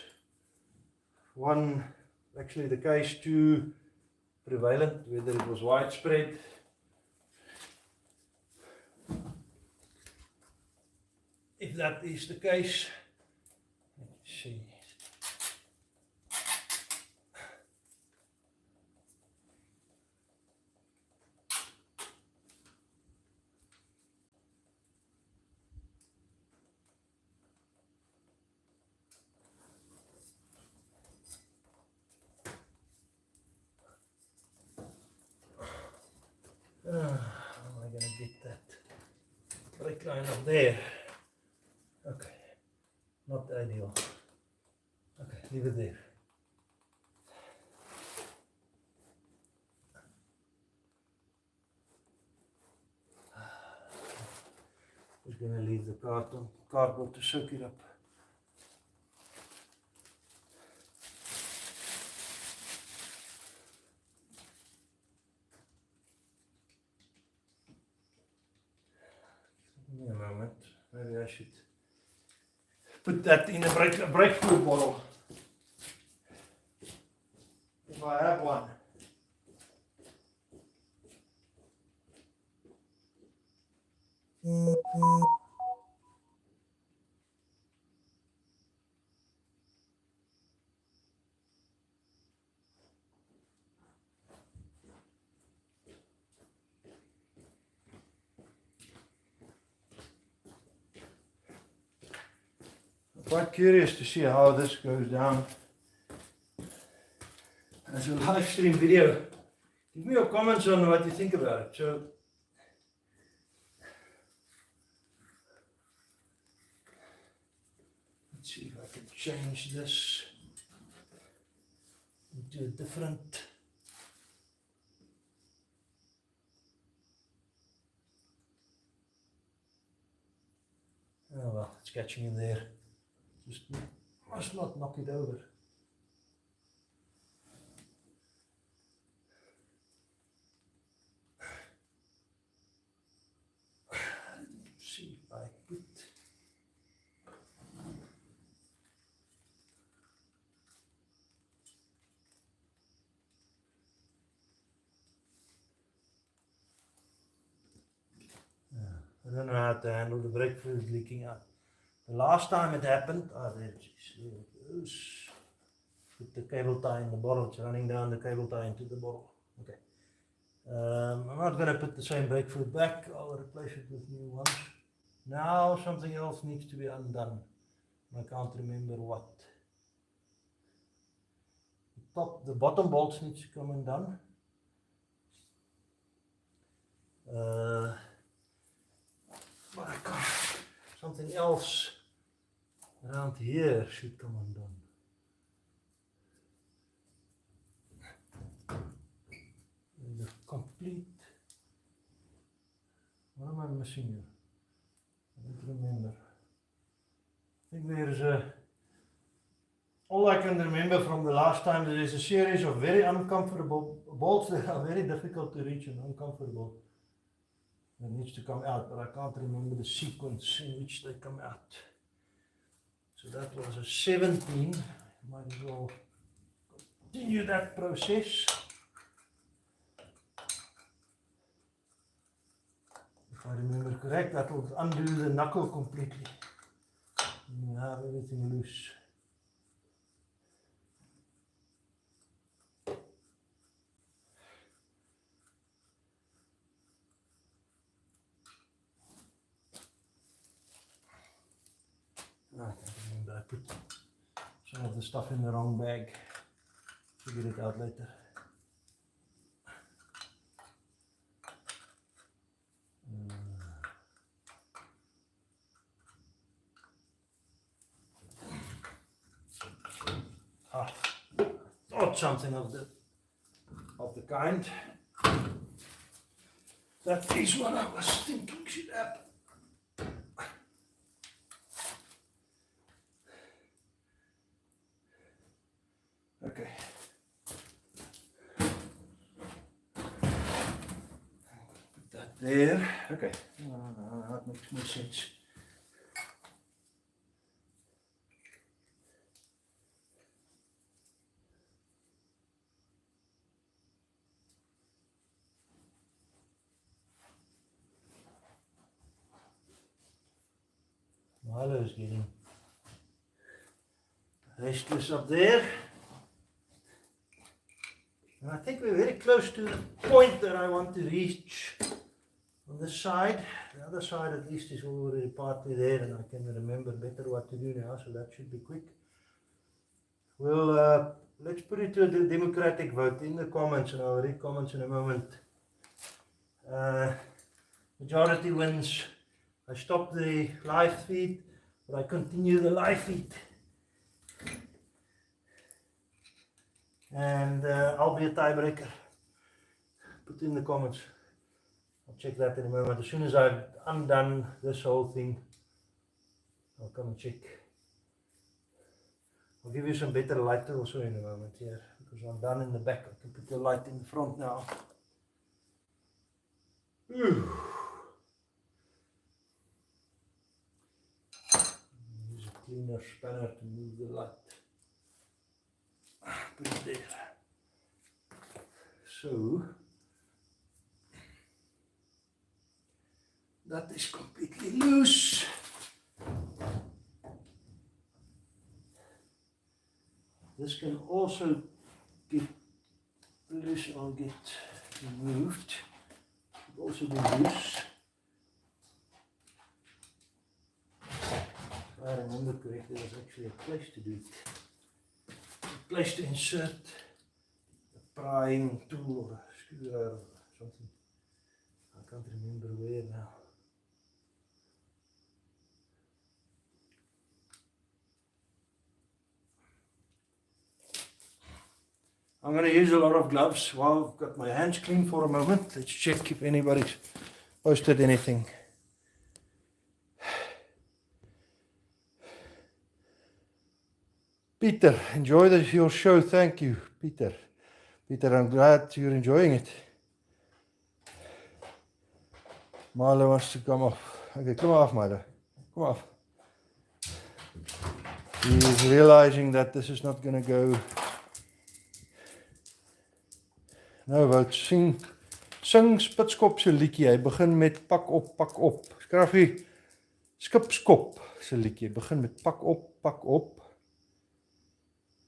actually the case, too prevalent, whether it was widespread. If that is the case, let's see. How am I going to get that brake line up there? Okay, not ideal. Okay, leave it there. Just going to leave the cardboard to soak it up. Give me a moment. Maybe I should put that in a brake fluid bottle, if I have one. Quite curious to see how this goes down as a live stream video. Give me your comments on what you think about it. So, let's see if I can change this into a different. Oh well, it's catching in there. Just must not knock it over. Let's see if I put. I don't know how to handle the breadfruit leaking out. The last time it happened, there it goes. Put the cable tie in the bottle, it's running down the cable tie into the bottle. Okay. I'm not going to put the same breadfruit back, I'll replace it with new ones. Now something else needs to be undone. I can't remember what. The bottom bolts need to come undone. But I can't. Something else around here should come undone. And the complete. What am I missing here? I don't remember. I think there's a. All I can remember from the last time, there is a series of very uncomfortable bolts that are very difficult to reach and uncomfortable. That needs to come out, but I can't remember the sequence in which they come out. So that was a 17. Might as well continue that process. If I remember correct, that will undo the knuckle completely. And you have everything loose. I can't remember, I put some of the stuff in the wrong bag. Figure it out later. Thought something of the kind. That is what I was thinking should happen. Okay. Put that there. Okay. That makes more sense. Milo is getting restless up there. And I think we're very close to the point that I want to reach on this side. The other side at least is already partly there and I can remember better what to do now, so that should be quick. Well, let's put it to the democratic vote in the comments and I'll read comments in a moment. Majority wins. I stop the live feed, but I continue the live feed. And I'll be a tiebreaker. Put in the comments. I'll check that in a moment. As soon as I've undone this whole thing, I'll come and check. I'll give you some better light also in a moment here, because I'm done in the back. I can put the light in the front now. Use a cleaner spanner to move the light. Put it there. So that is completely loose. This can also get loose or get removed. It will also be loose. If I remember correctly, there's actually a place to do it. A place to insert a prying tool or a screw or something. I can't remember where now. I'm going to use a lot of gloves while I've got my hands clean for a moment. Let's check if anybody's posted anything. Peter, enjoy your show. Thank you, Peter. Peter, I'm glad you're enjoying it. Milo wants to come off. Okay, come off, Milo. Come off. He's realizing that this is not going to go. Nou wou sing Spitskop se liedjie. Hy begin met pak op, pak op. Skraffie Skipskop se liedjie. Begin met pak op, pak op.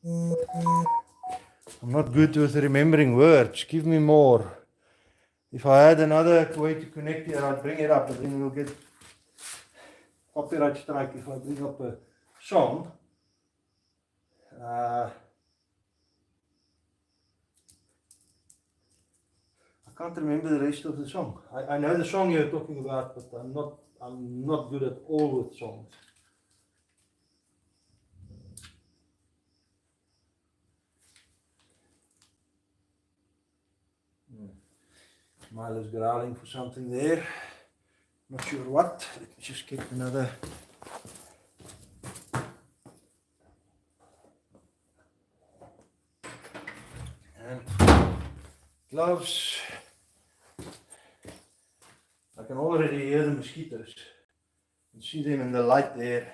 I'm not good with remembering words. Give me more. If I had another way to connect here, I'd bring it up, but then we'll get copyright strike if I bring up a song. I can't remember the rest of the song. I know the song you're talking about, but I'm not good at all with songs. Milo's growling for something there. Not sure what. Let me just get another. And gloves. I can already hear the mosquitoes. You can see them in the light there.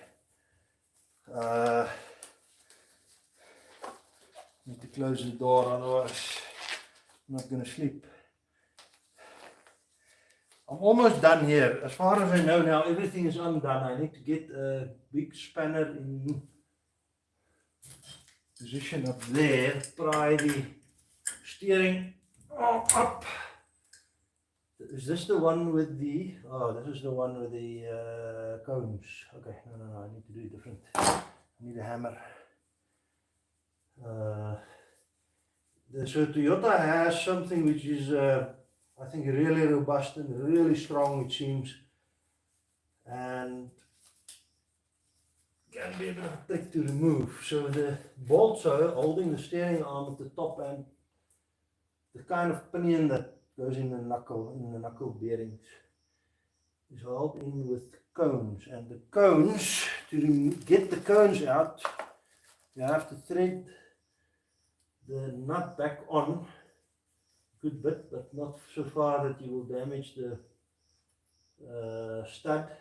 Need to close the door, otherwise I'm not going to sleep. I'm almost done here. As far as I know now, everything is undone. I need to get a big spanner in position up there. Pry the steering up. Is this the one with the, this is the one with the cones. Okay, no, I need to do it different. I need a hammer. So Toyota has something which is, I think, really robust and really strong, it seems. And can be a bit of a trick to remove. So the bolts are holding the steering arm at the top, and the kind of pinion that goes in the knuckle bearings is held in with cones. And the cones, to get the cones out, you have to thread the nut back on a good bit, but not so far that you will damage the stud.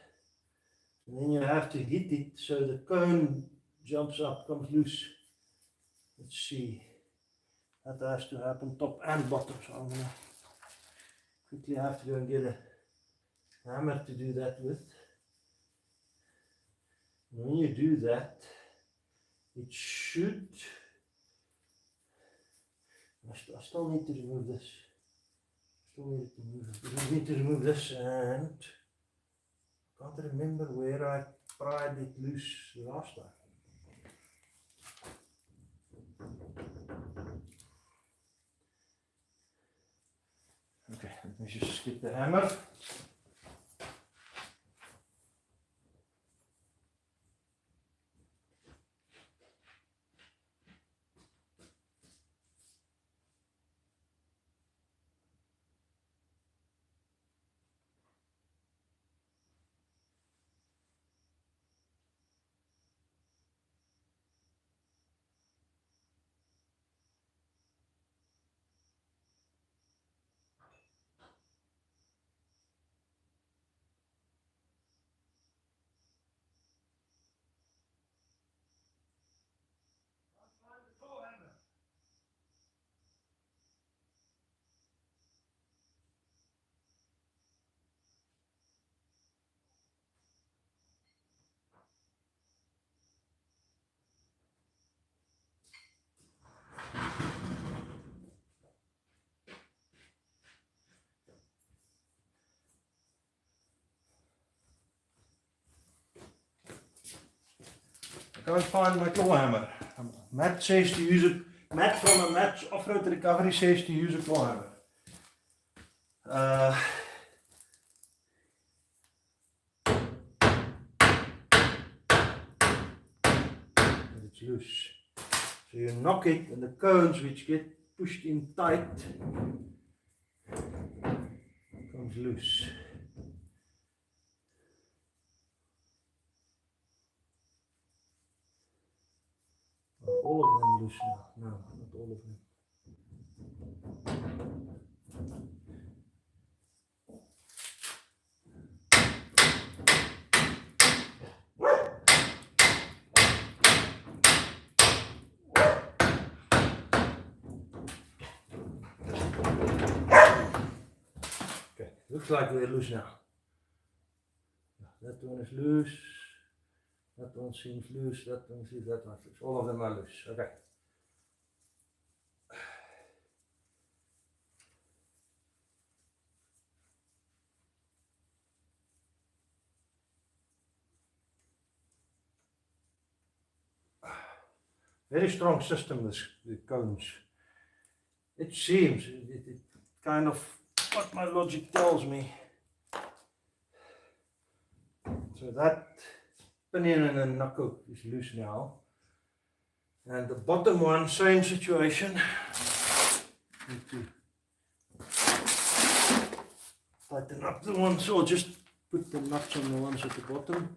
And then you have to hit it so the cone jumps up, comes loose. Let's see. That has to happen top and bottom. So I'm going to quickly have to go and get a hammer to do that with. And when you do that, it should. I still need to remove this. We need to remove this, and I can't remember where I pried it loose the last time. Okay, let me just get the hammer. can't find my claw hammer. Matt says to use it. Matt from Matt's off-road recovery says to use a claw hammer. It's loose. So you knock it, and the cones which get pushed in tight comes loose. Not all of them loose now. No, not all of them. Okay, looks like they're loose now. That one is loose. That one seems loose, that one seems that one loose. All of them are loose. Okay. Very strong system, this the cones. It seems, it kind of what my logic tells me. So that pinion and the knuckle is loose now. And the bottom one, same situation. Need to tighten up the ones, or just put the nuts on the ones at the bottom.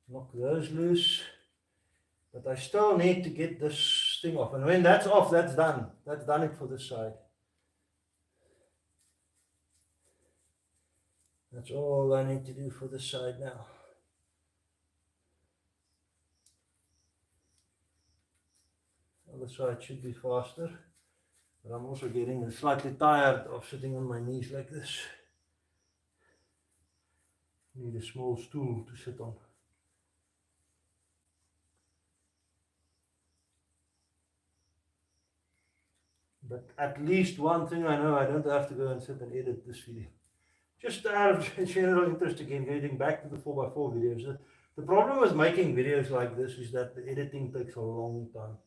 Knock those loose. But I still need to get this thing off. And when that's off, that's done. That's done it for this side. That's all I need to do for this side now. Other side should be faster. But I'm also getting slightly tired of sitting on my knees like this. Need a small stool to sit on. But at least one thing I know, I don't have to go and sit and edit this video. Just out of general interest again, getting back to the 4x4 videos. The problem with making videos like this is that the editing takes a long time.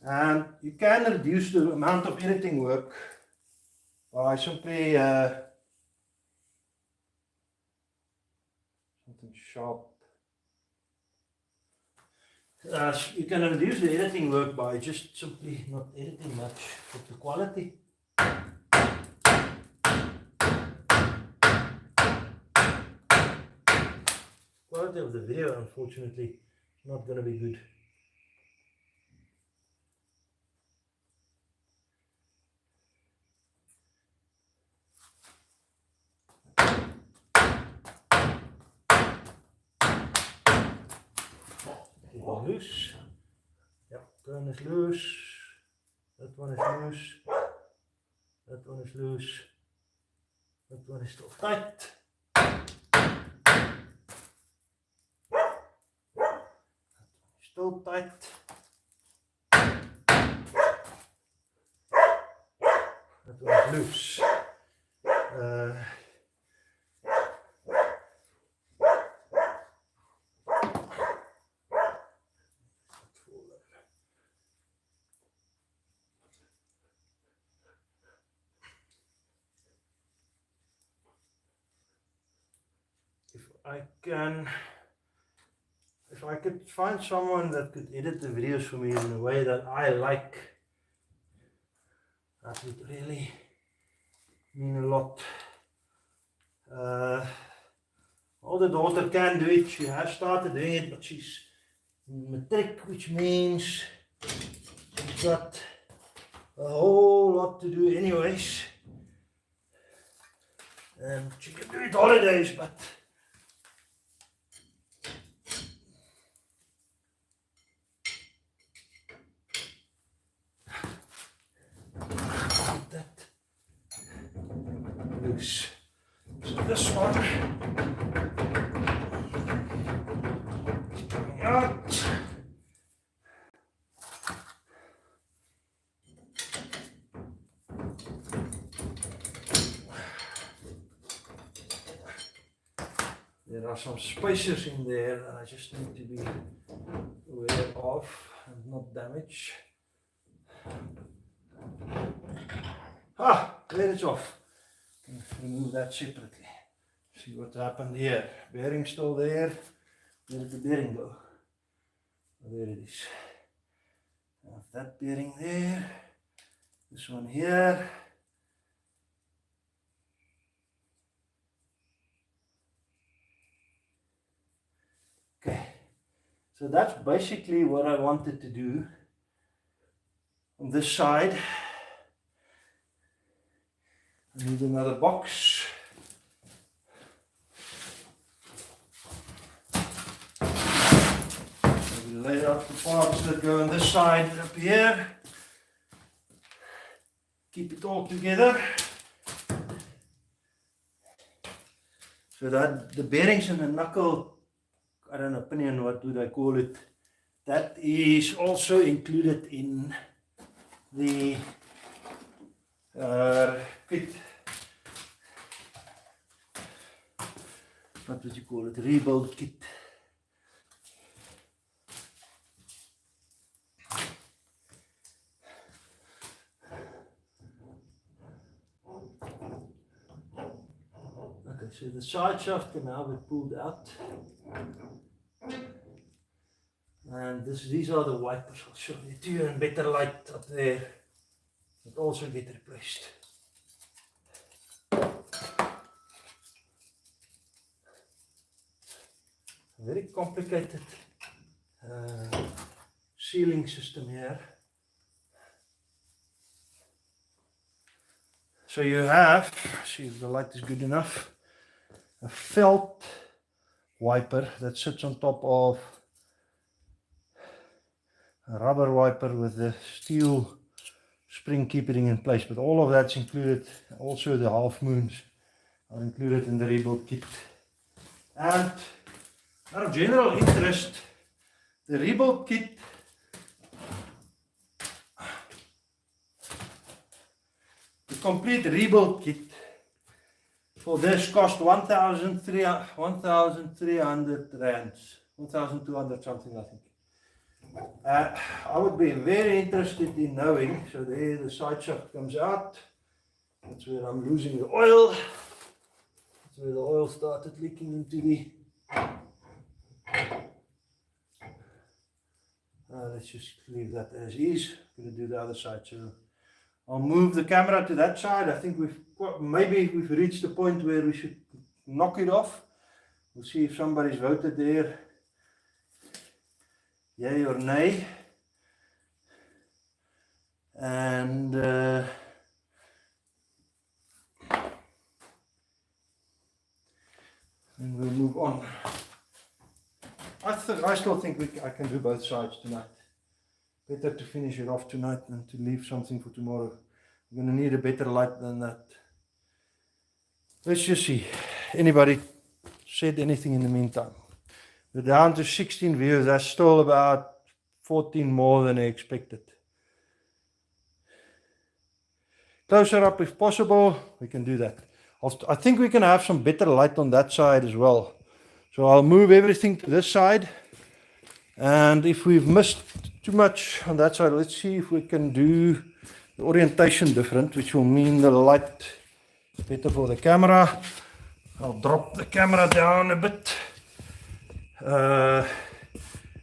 And you can reduce the amount of editing work by simply something sharp. You can reduce the editing work by just simply not editing much with the quality. Quality of the video, unfortunately, is not going to be good. Loose. Yep, turn is loose. That one is loose. That one is loose. That one is still tight. Still tight. That one is loose. If I could find someone that could edit the videos for me in a way that I like, that would really mean a lot. Older daughter can do it, she has started doing it, but she's matric, which means she's got a whole lot to do anyways. And she can do it holidays, but loose. So this one coming out. there are some spacers in there that I just need to be aware of and not damage. There it's off. Remove that separately. See what happened here. Bearing still there. Where did the bearing go? There it is. Have that bearing there. This one here. Okay. So that's basically what I wanted to do on this side. I need another box. Lay out the parts that go on this side up here. Keep it all together. So that the bearings and the knuckle, I don't know, opinion, what do they call it? That is also included in the kit. What would you call it? Rebuild kit. Okay, so the side shaft can now be pulled out. And these are the wipers. I'll show you to you in better light up there. That also get replaced. Very complicated sealing system here. So you have, see if the light is good enough, a felt wiper that sits on top of a rubber wiper with the steel spring keeping in place. But all of that's included. Also the half moons are included in the rebuild kit. And out of general interest, the rebuild kit complete rebuild kit for this cost 1,300 rands, 1,200 something I think. I would be very interested in knowing, so there the side shaft comes out, that's where I'm losing the oil, that's where the oil started leaking into the, let's just leave that as is. I'm going to do the other side, so I'll move the camera to that side. I think maybe we've reached the point where we should knock it off. We'll see if somebody's voted there, yay or nay. And then we'll move on. I still think I can do both sides tonight. Better to finish it off tonight than to leave something for tomorrow. I'm going to need a better light than that. Let's just see. Anybody said anything in the meantime? We're down to 16 views. That's still about 14 more than I expected. Closer up if possible. We can do that. I think we can have some better light on that side as well. So I'll move everything to this side. And if we've missed too much on that side, let's see if we can do the orientation different, which will mean the light is better for the camera. I'll drop the camera down a bit.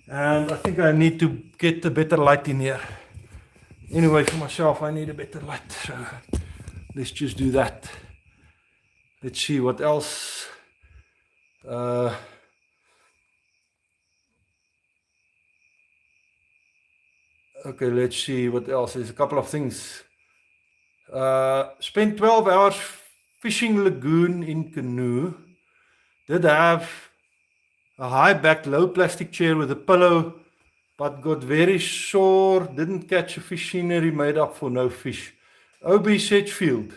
And I think I need to get a better light in here. Anyway, for myself, I need a better light. So let's just do that. Let's see what else. Okay, let's see what else. There's a couple of things. Spent 12 hours fishing lagoon in canoe. Did have a high back, low plastic chair with a pillow, but got very sore. Didn't catch a fish. Scenery made up for no fish. OB Sedgefield.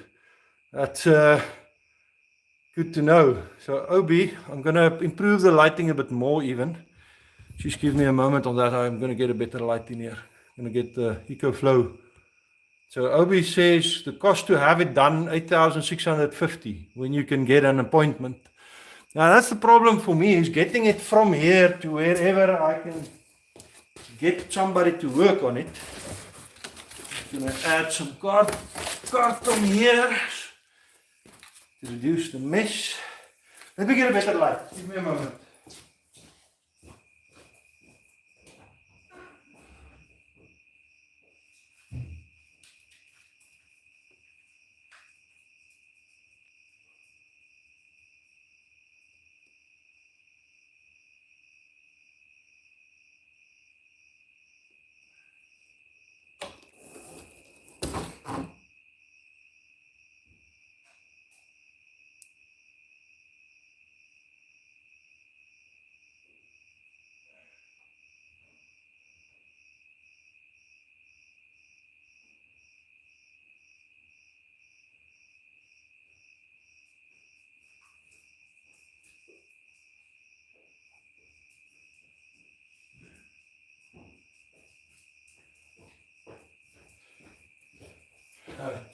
That's good to know. So OB, I'm going to improve the lighting a bit more even. Just give me a moment on that. I'm going to get a better light in here. I'm going to get the EcoFlow. So OB says the cost to have it done 8,650 when you can get an appointment. Now that's the problem for me, is getting it from here to wherever I can get somebody to work on it. I'm going to add some carton here to reduce the mesh. Let me get a better light. Give me a moment.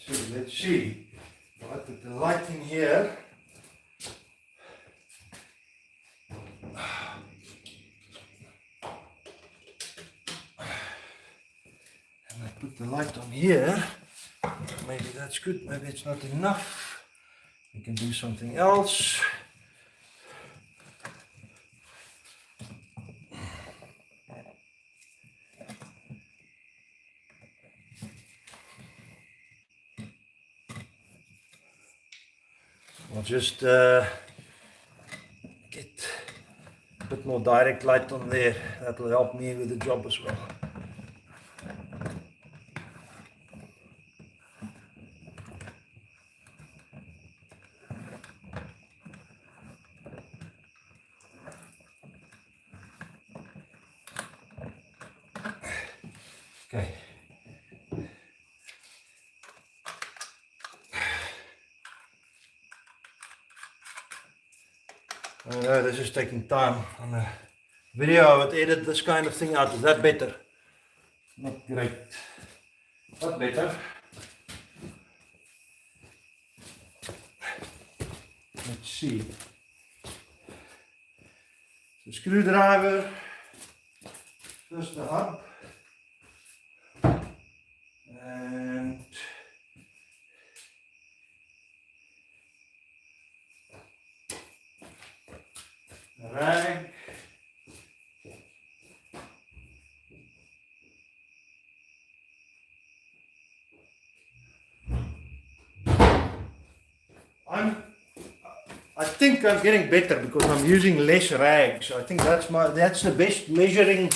So let's see. I'll put the light in here. And I put the light on here. Maybe that's good, maybe it's not enough. We can do something else. I'll just get a bit more direct light on there. That will help me with the job as well. Okay. I know this is taking time. On a video I would edit this kind of thing out. Is that better? Not great. But better. Let's see. So screwdriver. First the hub. And the rag. I think I'm getting better because I'm using less rags. I think that's the best measuring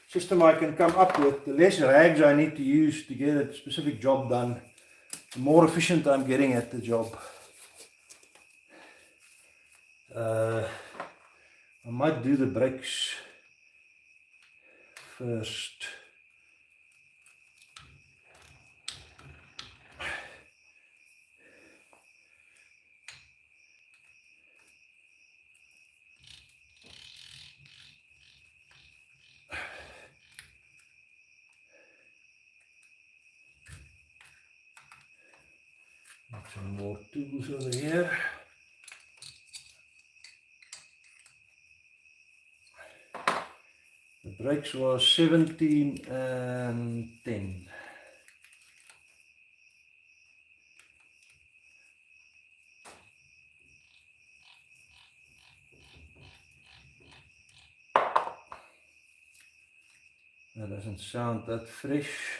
system I can come up with. The less rags I need to use to get a specific job done, the more efficient I'm getting at the job. I might do the brakes first. Some more tools over here. The brakes was 17 and 10. That doesn't sound that fresh.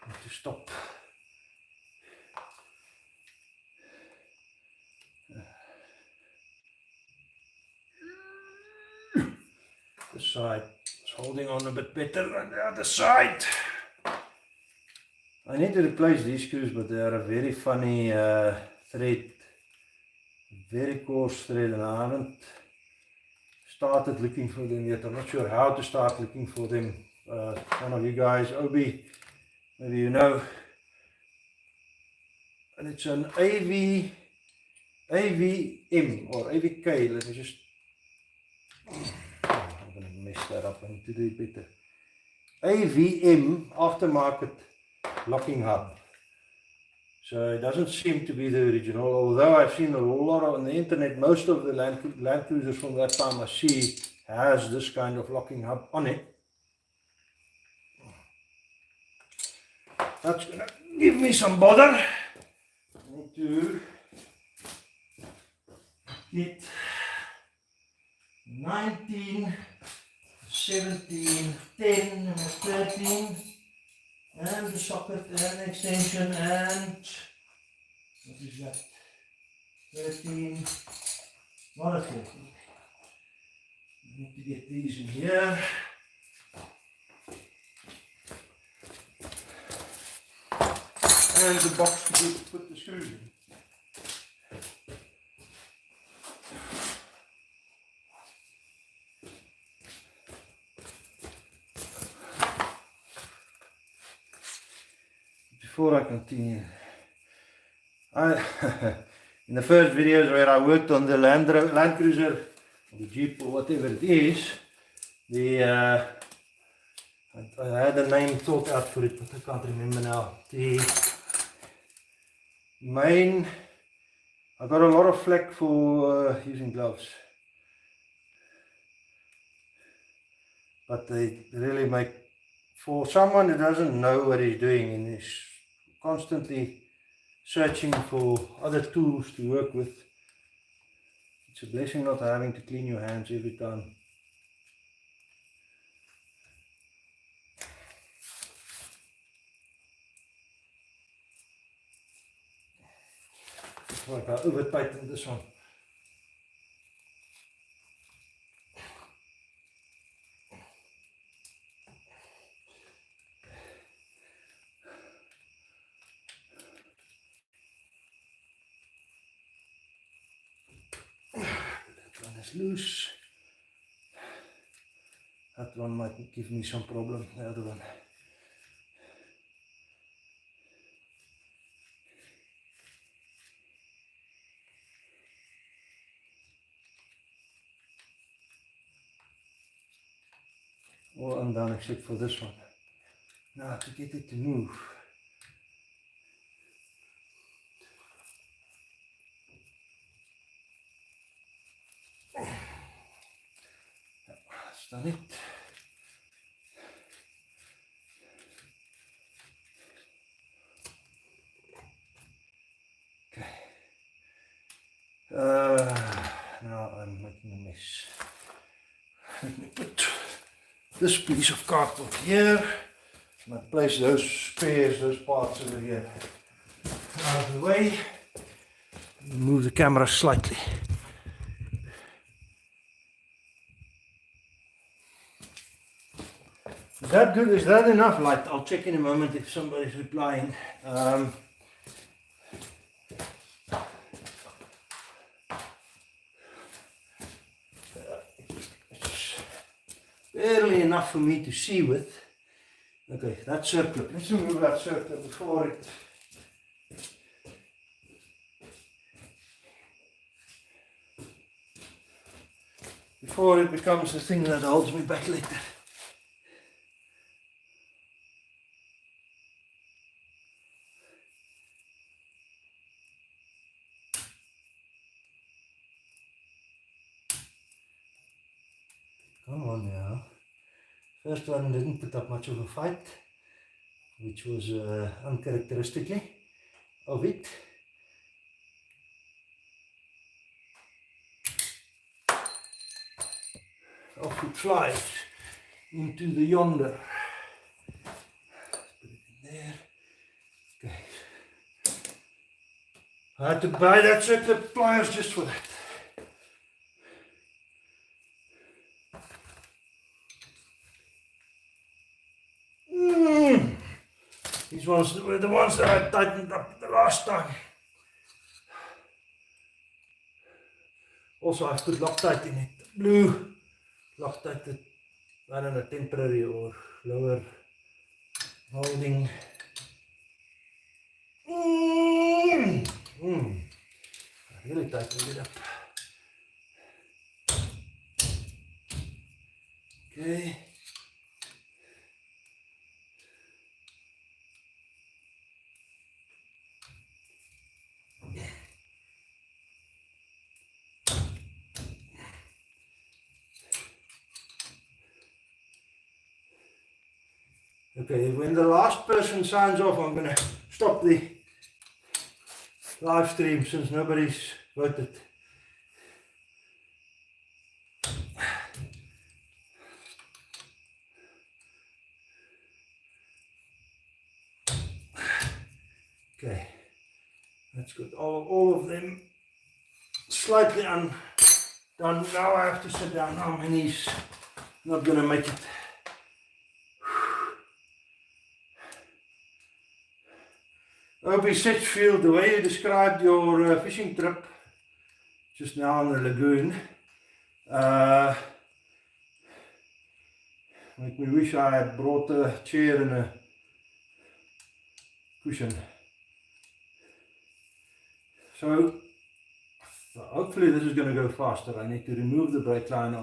Need to stop. The side is holding on a bit better than the other side. I need to replace these screws, but they are a very funny thread, very coarse thread, and I haven't started looking for them yet. I'm not sure how to start looking for them. One of you guys, Obi, maybe you know. And it's an AVM or AVK. Let me just. I'm going to mess that up. I need to do it better. AVM aftermarket locking hub. So it doesn't seem to be the original, although I've seen a lot on the internet, most of the Land Cruisers from that time I see has this kind of locking hub on it. That's going to give me some bother. I need to get 19, 17, 10, and 13, and the socket and the extension, and what is that? 13, not a 13. I need to get these in here. And the box to put the screws in. Before I continue, in the first videos where I worked on the Land Cruiser, or the Jeep or whatever it is, I had a name thought out for it, but I can't remember now. The main, I got a lot of flack for using gloves, but they really make, for someone who doesn't know what he's doing and is constantly searching for other tools to work with, it's a blessing not having to clean your hands every time. Like I over tightened this one. That one is loose. That one might give me some problem, the other one. All undone except for this one. Now to get it to move. That's done it. Now I'm making a mess. Let me put this piece of cardboard here, and I place those spares, those parts over here out of the way. Move the camera slightly. Is that good? Is that enough light? I'll check in a moment if somebody's replying. Barely enough for me to see with. Okay, that circlip. Let's remove that circlip before it becomes the thing that holds me back later. Come on now. First one didn't put up much of a fight, which was uncharacteristically of it. Off it flies into the yonder. Put it in there. Okay. I had to buy that set of pliers just for that. These ones were the ones that I tightened up the last time. Also, I've put Loctite in it. Blue Loctite, that, I don't know, temporary or lower holding. I really tightened it up. Okay. Okay, when the last person signs off, I'm going to stop the live stream since nobody's voted. Okay, that's good. All of them slightly undone. Now I have to sit down. How many's not going to make it? Obi Sitchfield, the way you described your fishing trip just now on the lagoon, make me wish I had brought a chair and a cushion. So hopefully this is going to go faster. I need to remove the brake line. I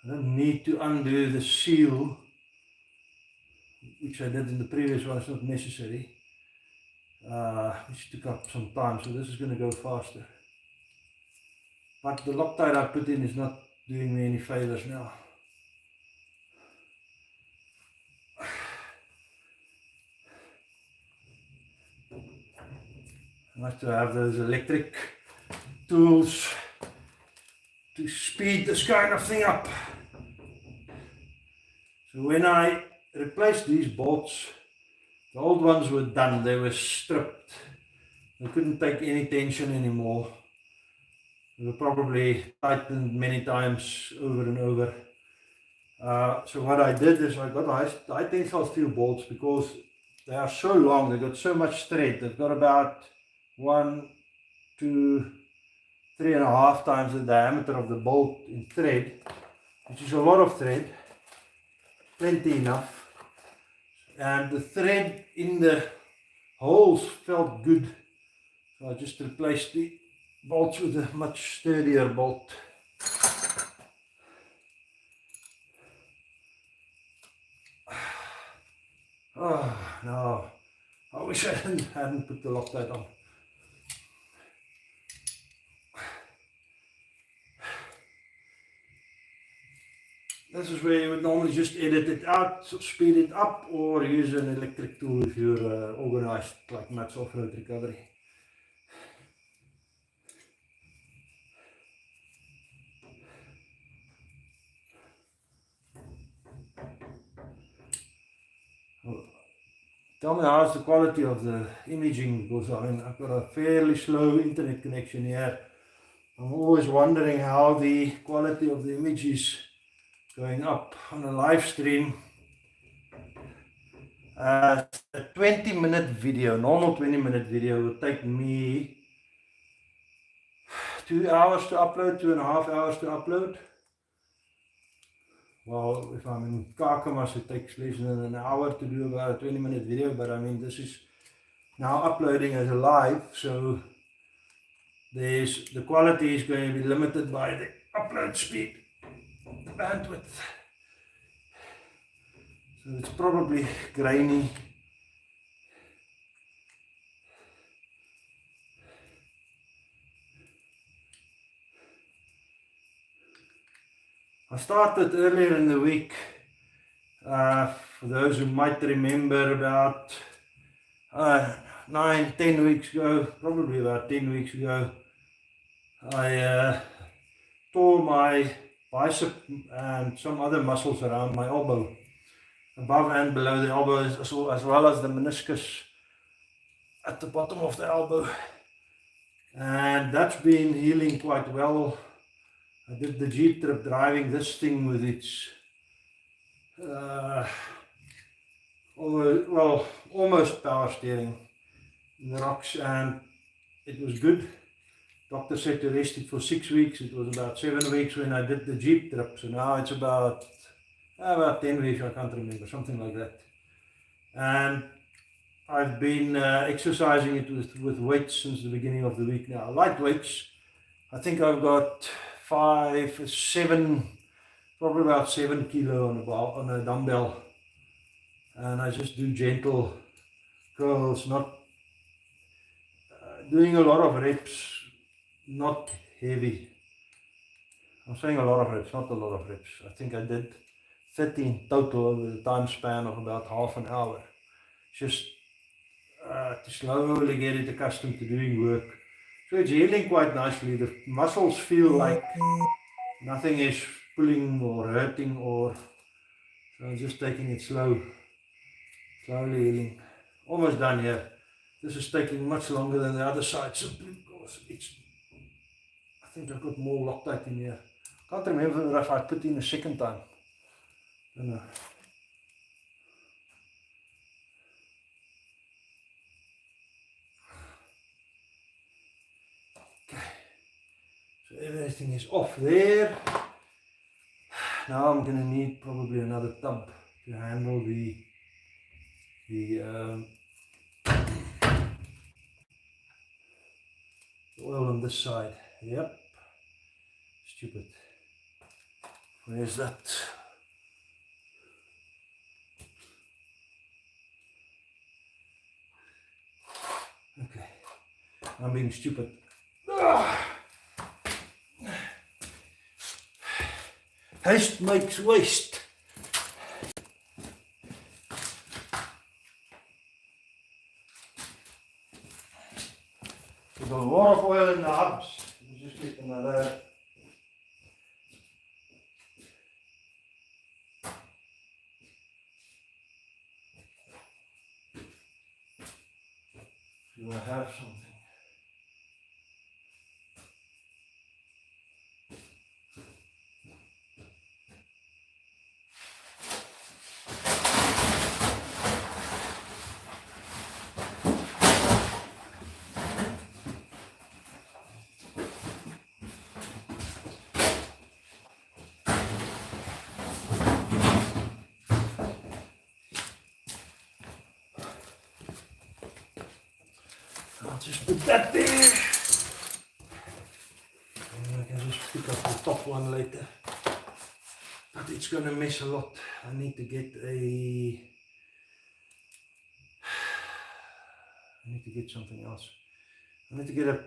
don't need to undo the seal, which I did in the previous one. It's not necessary. Which took up some time, so this is going to go faster. But the Loctite I put in is not doing me any favors now. I have to have those electric tools to speed this kind of thing up. So when I replaced these bolts, the old ones were done, they were stripped. They couldn't take any tension anymore. They were probably tightened many times over and over. So what I did is I got high tensile steel bolts because they are so long, they've got so much thread. They've got about 1, 2, 3.5 times the diameter of the bolt in thread, which is a lot of thread, plenty enough. And the thread in the holes felt good, so I just replaced the bolts with a much sturdier bolt. Oh no, I wish I hadn't put the Loctite on. This is where you would normally just edit it out, speed it up, or use an electric tool if you're organized like Matt's Off-Road Recovery. Tell me how's the quality of the imaging, because I mean I've got a fairly slow internet connection here. I'm always wondering how the quality of the image is going up on a live stream. A 20-minute video, normal 20-minute video would take me 2 hours to upload, 2.5 hours to upload. Well, if I'm in Kakamas, it takes less than an hour to do about a 20-minute video, but I mean this is now uploading as a live, so the quality is going to be limited by the upload speed, the bandwidth. So it's probably grainy. I started earlier in the week, for those who might remember, about 9-10 weeks ago, probably about 10 weeks ago, I tore my bicep and some other muscles around my elbow, above and below the elbow, as well as the meniscus at the bottom of the elbow, and that's been healing quite well. I did the Jeep trip driving this thing with its almost power steering in the rocks, and it was good. Doctor said to rest it for 6 weeks. It was about 7 weeks when I did the Jeep trip, so now it's about 10 weeks, I can't remember, something like that. And I've been exercising it with weights since the beginning of the week now. Light weights. I think I've got 7, probably about 7 kilo on a dumbbell, and I just do gentle curls, not doing a lot of reps, not heavy. I'm saying a lot of reps, not a lot of reps. I think I did 13 total over the time span of about half an hour. Just to slowly get it accustomed to doing work. So it's healing quite nicely. The muscles feel like nothing is pulling or hurting, or so I'm just taking it slowly healing. Almost done here. This is taking much longer than the other side simply because I think I've got more Loctite in here. Can't remember if I put in a second time. I don't know. Okay. So everything is off there. Now I'm going to need probably another tub to handle the oil on this side. Yep. Stupid. Where's that? Okay. I'm being stupid. Haste makes waste. There's a lot of oil in the hubs. You just get another. Do I have something? I'll just put that there. And I can just pick up the top one later. But it's going to mess a lot. I need to get something else. I need to get a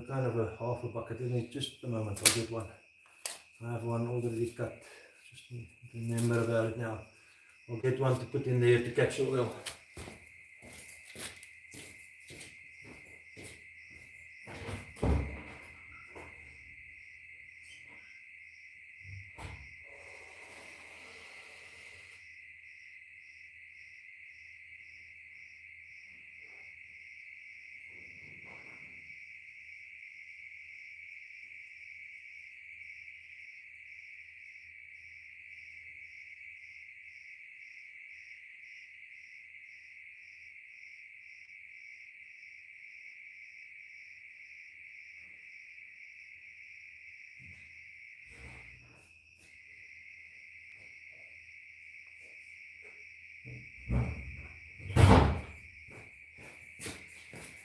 kind of a half a bucket in it. Just a moment, I'll get one. I have one already cut. Just remember about it now. I'll get one to put in there to catch the oil.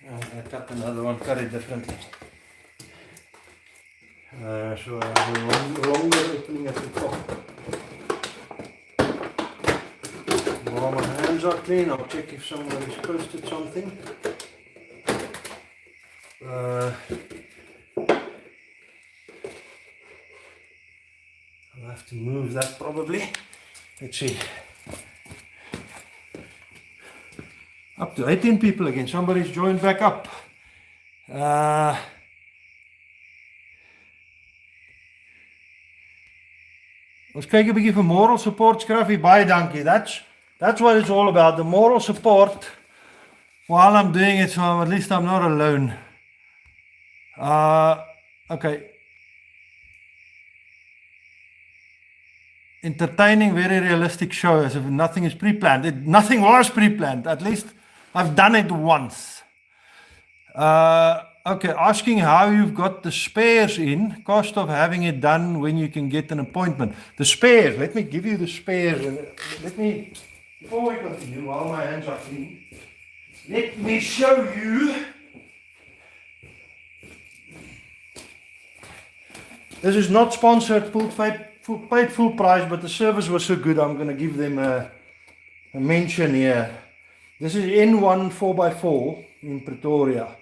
I cut another one, cut it differently. So I have a longer opening at the top. While my hands are clean, I'll check if somebody's posted something. I'll have to move that probably. Let's see. Up to 18 people again. Somebody's joined back up. Ons kyk 'n bietjie vir moral support, Scruffy. Baie dankie. That's what it's all about. The moral support while I'm doing it, so at least I'm not alone. Okay. Entertaining, very realistic show, as if nothing is pre-planned. Nothing was pre-planned. At least I've done it once. Okay, asking how you've got the spares in, cost of having it done when you can get an appointment. The spares, let me give you the spares. Before we continue, while my hands are clean, let me show you. This is not sponsored, paid full price, but the service was so good, I'm going to give them a mention here. This is N1 4x4 in Pretoria.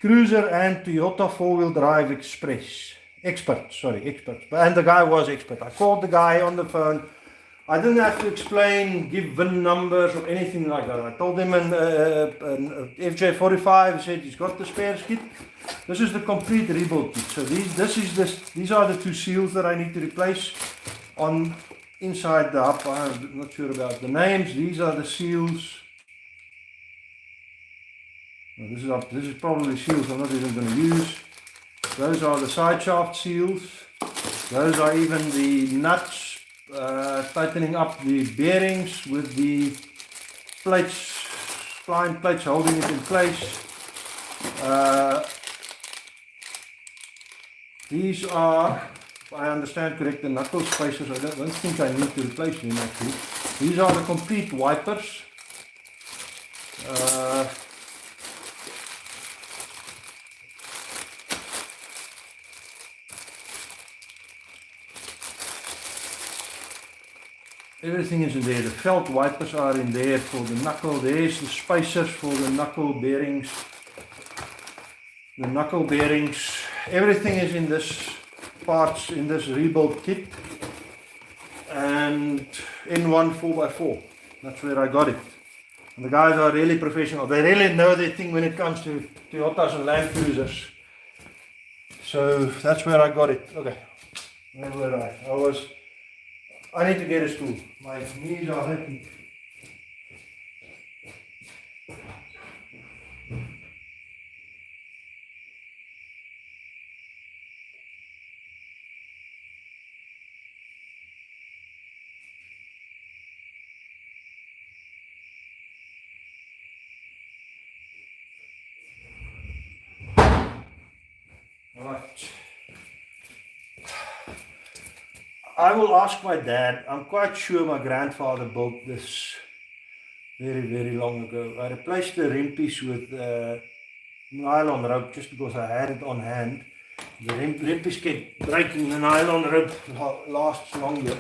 Cruiser and Toyota 4-wheel drive Express. expert, sorry, expert. And the guy was expert. I called the guy on the phone. I didn't have to explain, give VIN numbers or anything like that. I told him an FJ45, said he's got the spare kit. This is the complete rebuild kit. So these are the two seals that I need to replace on inside the hub. I'm not sure about the names. These are the seals. This is probably seals I'm not even going to use. Those are the side shaft seals. Those are even the nuts. Tightening up the bearings with the plates, spline plates holding it in place. These are, if I understand correct, the knuckle spacers. I don't think I need to replace them actually. These are the complete wipers. Everything is in there. The felt wipers are in there for the knuckle. There's the spacers for the knuckle bearings. The knuckle bearings. Everything is in this parts in this rebuild kit. And N1 4x4. That's where I got it. And the guys are really professional. They really know their thing when it comes to Toyotas and Land Cruisers. So that's where I got it. Okay. Where were I? I need to get a stool. My knees are hurting. Alright. I will ask my dad. I'm quite sure my grandfather built this very, very long ago. I replaced the rim piece with nylon rope just because I had it on hand. The rim piece kept breaking. The nylon rope lasts longer.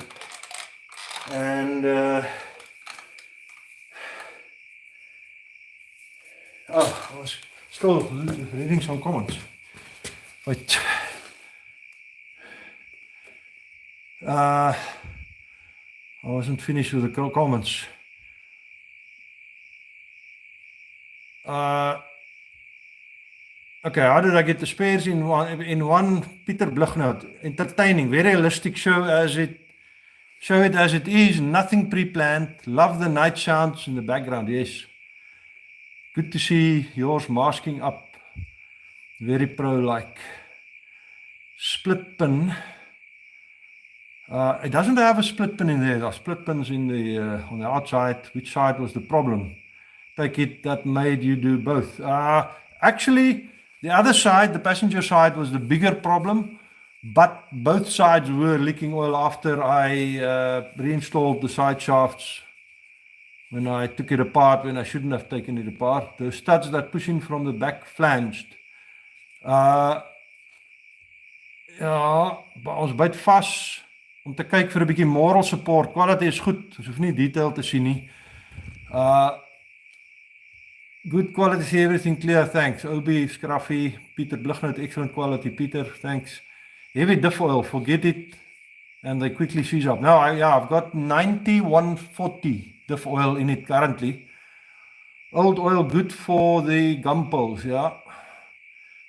And I was still reading some comments. Wait. I wasn't finished with the comments. Okay, how did I get the spares in one Peter Blighnout? Entertaining, very realistic show it as it is, nothing pre-planned. Love the night sounds in the background, yes. Good to see yours masking up. Very pro-like. Split pin. It doesn't have a split pin in there. There are split pins in the on the outside. Which side was the problem? Take it that made you do both. Actually, the other side, the passenger side, was the bigger problem. But both sides were leaking oil after I reinstalled the side shafts. When I took it apart, when I shouldn't have taken it apart. The studs that push in from the back flanged. Ja, ons byt vas om te kyk vir 'n bietjie moral support. Quality is goed. Ons hoef nie detail te sien nie. Good quality, everything clear, thanks. Obi, Scruffy, Peter Blighnout, excellent quality, Peter, thanks. Heavy diff oil, forget it. And they quickly seize up. Now, I've got 9140 diff oil in it currently. Old oil, good for the gum poles, ja.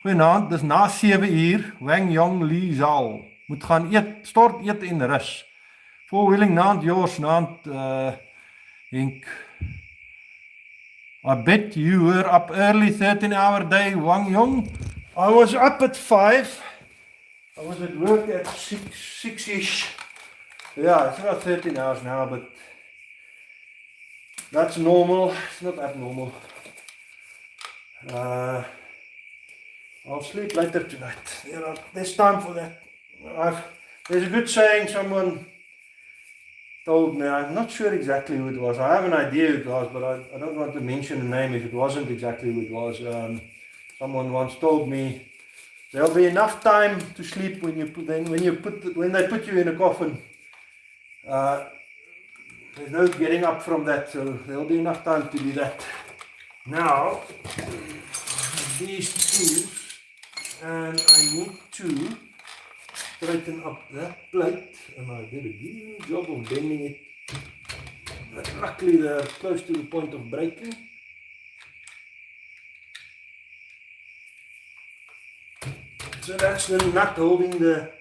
Goeienaand, dis na 7 uur, Wang Yong Li Zhao. Moet gaan eet, stort eet en rus. Four-wheeling naand, yours naand, Henk. I bet you were up early, 13-hour day, Wang Yong. I was up at 5. I was at work at 6-ish. Yeah, it's about 13 hours now, but that's normal. It's not abnormal. I'll sleep later tonight. There's time for that. There's a good saying someone told me. I'm not sure exactly who it was. I have an idea who it was, but I don't want to mention the name if it wasn't exactly who it was. Someone once told me there'll be enough time to sleep when they put you in a coffin. There's no getting up from that, so there'll be enough time to do that. Now, these tools, and I need to straighten up that plate, and I did a good job of bending it. But luckily they're close to the point of breaking. So that's the nut holding the,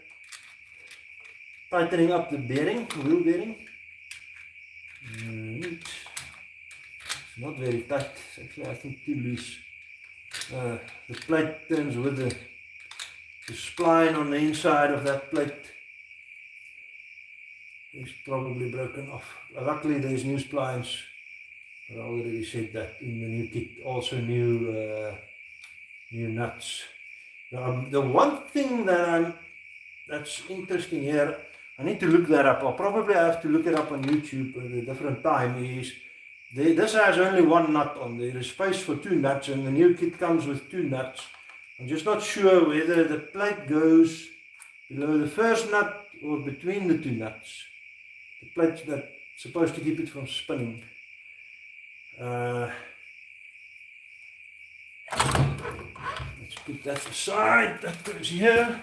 tightening up the bearing, wheel bearing. It's not very tight, it's actually I think too loose. The plate turns with the spline on the inside of that plate is probably broken off. Luckily there's new splines, but I already said that in the new kit, also new nuts. The one thing that's interesting here, I need to look that up. I'll probably have to look it up on YouTube at a different time. Is this has only one nut on there. There's space for two nuts, and the new kit comes with two nuts. I'm just not sure whether the plate goes below the first nut or between the two nuts. The plate that's supposed to keep it from spinning. Let's put that aside. That goes here.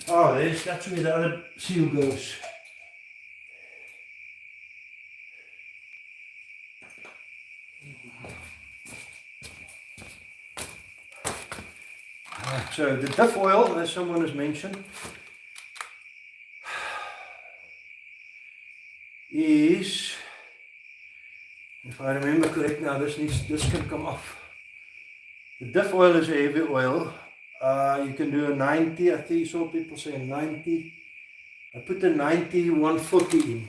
Oh, that's where the other seal goes. So the diff oil, as someone has mentioned, is, if I remember correct now, this can come off. The diff oil is a heavy oil. You can do a 90, I think you saw people say a 90. I put a 90, 140 in.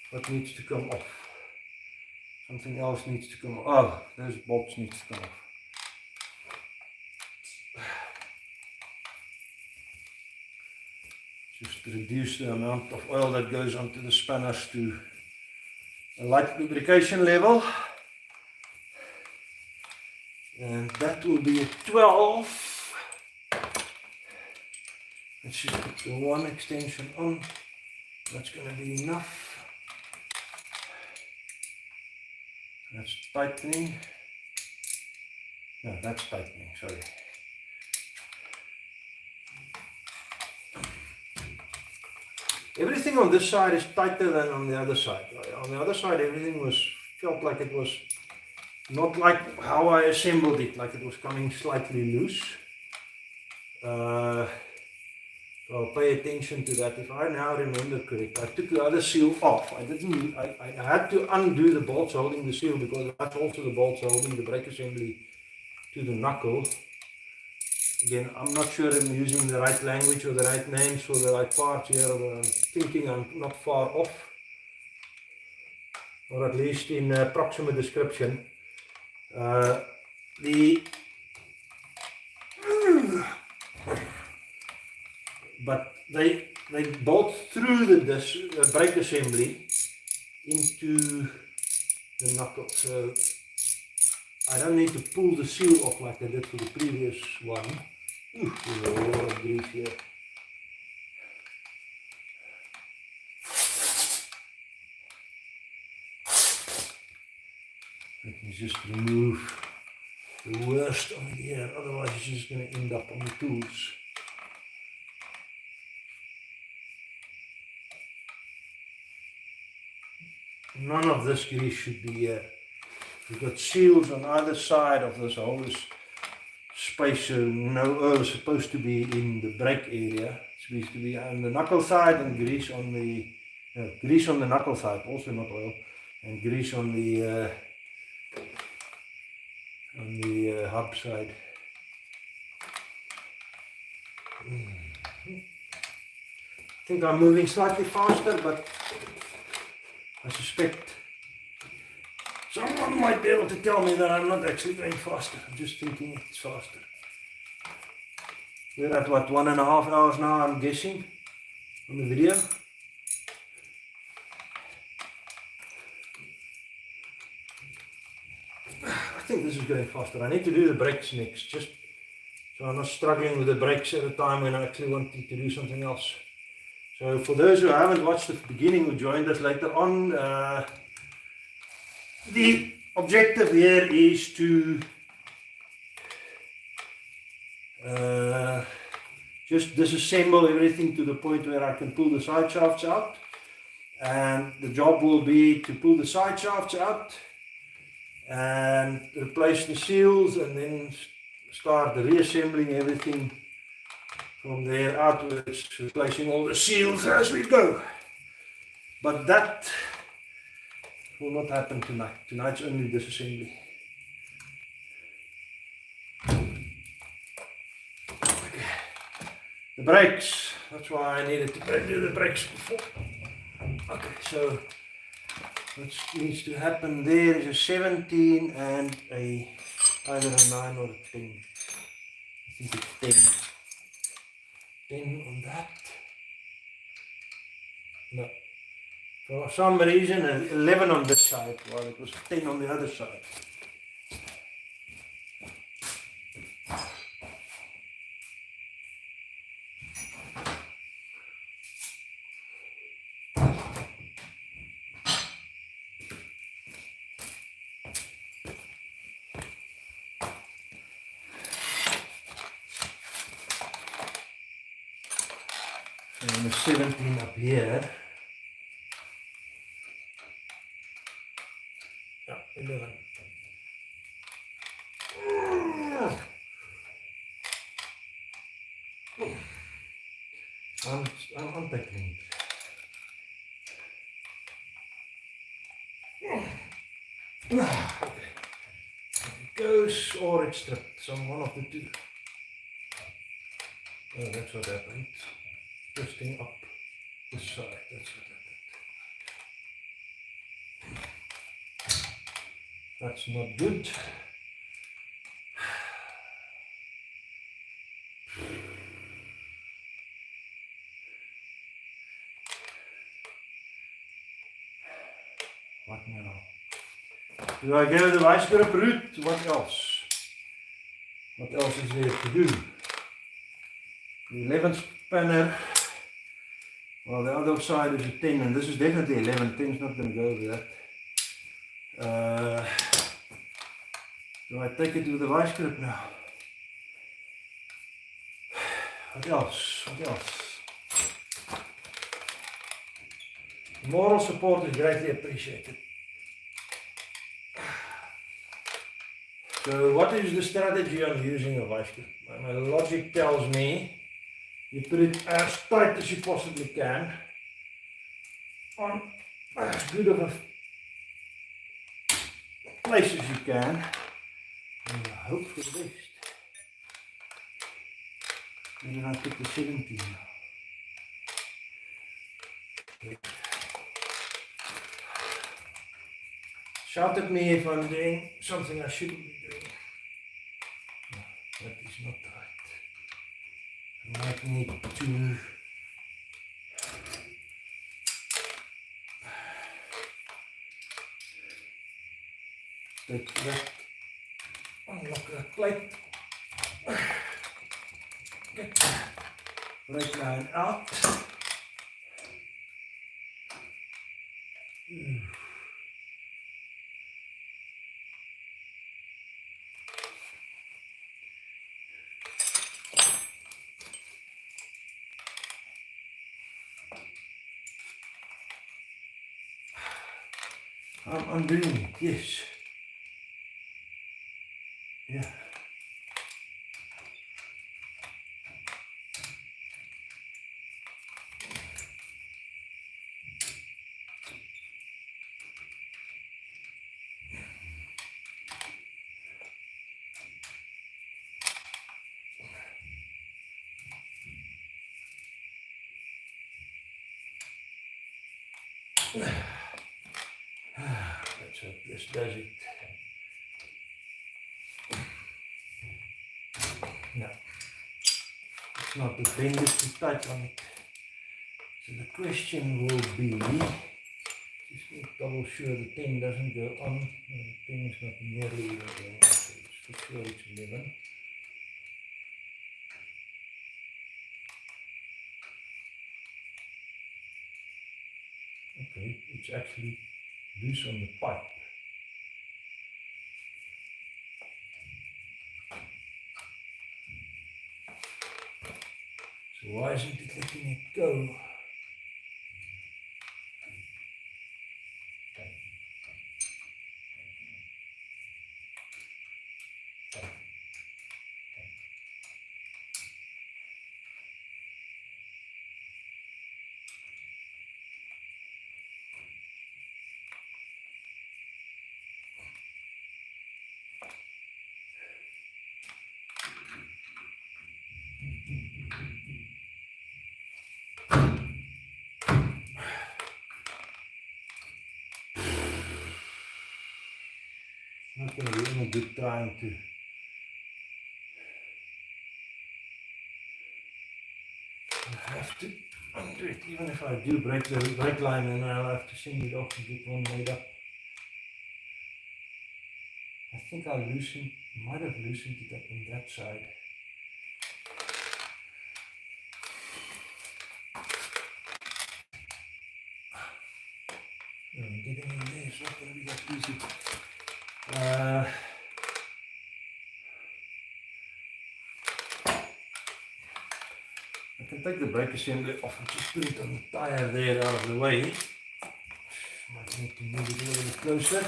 What needs to come off? Something else needs to come off. Oh, those bolts need to come off. Just reduce the amount of oil that goes onto the spanners to a light lubrication level. And that will be a 12. Let's just put the one extension on. That's going to be enough. That's tightening. No, that's tightening, sorry. Everything on this side is tighter than on the other side. On the other side, everything felt like it was not like how I assembled it, like it was coming slightly loose. So I'll pay attention to that. If I now remember correct, I took the other seal off. I had to undo the bolts holding the seal, because that's also the bolts holding the brake assembly to the knuckle. Again, I'm not sure I'm using the right language or the right names for the right parts here, but I'm thinking I'm not far off, or at least in approximate description. But they bolt through the brake assembly into the knuckle, so I don't need to pull the seal off like I did for the previous one. Ooh, there's a lot of grease here. Let me just remove the worst on here, otherwise it's just going to end up on the tools. None of this grease should be here. We've got seals on either side of this whole space, so no oil is supposed to be in the brake area. It's supposed to be on the knuckle side, and grease on the knuckle side, also not oil, and grease on the hub side. I think I'm moving slightly faster, but I suspect someone might be able to tell me that I'm not actually going faster. I'm just thinking it's faster. We're at what, 1.5 hours now, I'm guessing, on the video. I think this is going faster. I need to do the brakes next, just so I'm not struggling with the brakes at a time when I actually want to do something else. So for those who haven't watched the beginning, who joined us later on, the objective here is to just disassemble everything to the point where I can pull the side shafts out, and the job will be to pull the side shafts out and replace the seals, and then start reassembling everything from there outwards, replacing all the seals as we go. But that will not happen tonight. Tonight's only disassembly. The brakes, that's why I needed to do the brakes before. Okay, so what needs to happen there is a 17 and either a 9 or a 10. I think it's 10. 10 on that. No. For some reason, 11 on this side, while it was 10 on the other side. And the 17 up here. Yeah, 11. I'm tackling it. Okay. It goes or it's stripped, so one of the two. Oh, that's what happened. Twisting up this side, that's what happened. That's not good. What now? Do I go the vice grip route? What else? What else is there to do? The 11 spanner. Well, the other side is a 10, and this is definitely 11. 10 is not going to go over that. Do I take it with the vice grip now? What else? What else? Moral support is greatly appreciated. So what is the strategy on using a vice grip? My logic tells me you put it as tight as you possibly can on as good of a place as you can, and hope for the best. And then I put the 17 now. Okay. Shout at me if I'm doing something I shouldn't be doing. No, that is not right. I might need to take that, unlock that plate, get the brake line out. I'm doing it, yes. Yeah. Let's hope this does it. No, it's not. The bend is too tight on it. So the question will be, just make double sure the 10 doesn't go on. No, the 10 is not nearly even going on, so it's for sure it's 11. Okay, it's actually loose on the pipe. Why isn't it letting it go? Not going to be any good trying to I have to undo it. Even if I do break the brake line, then I'll have to send it off and get one made up. I think I might have loosened it up on that side. Getting in there is not going to be that easy. I can take the brake assembly off and just put it on the tire there out of the way. Might need to move it a little bit closer.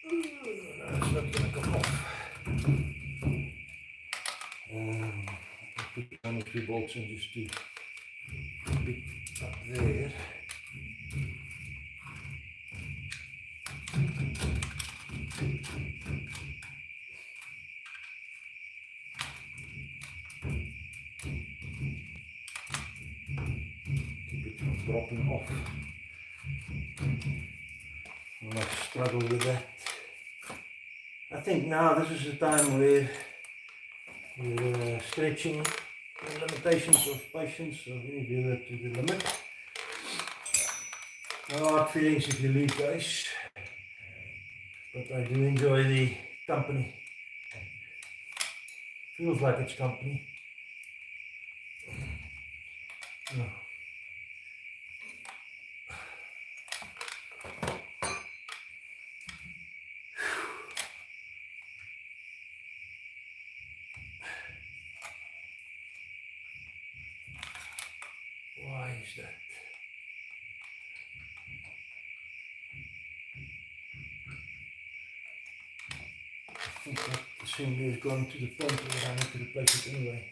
No, it's not going to come off. Put one or two bolts in just to pick up there. Keep it from dropping off. I might struggle with that. I think now this is the time where you're stretching the limitations of patience, so when you do that to the limit. No hard feelings if you leave, guys, but I do enjoy the company. Feels like it's company. No. Why is that? I think that assembly is going to the point where I need to replace it anyway.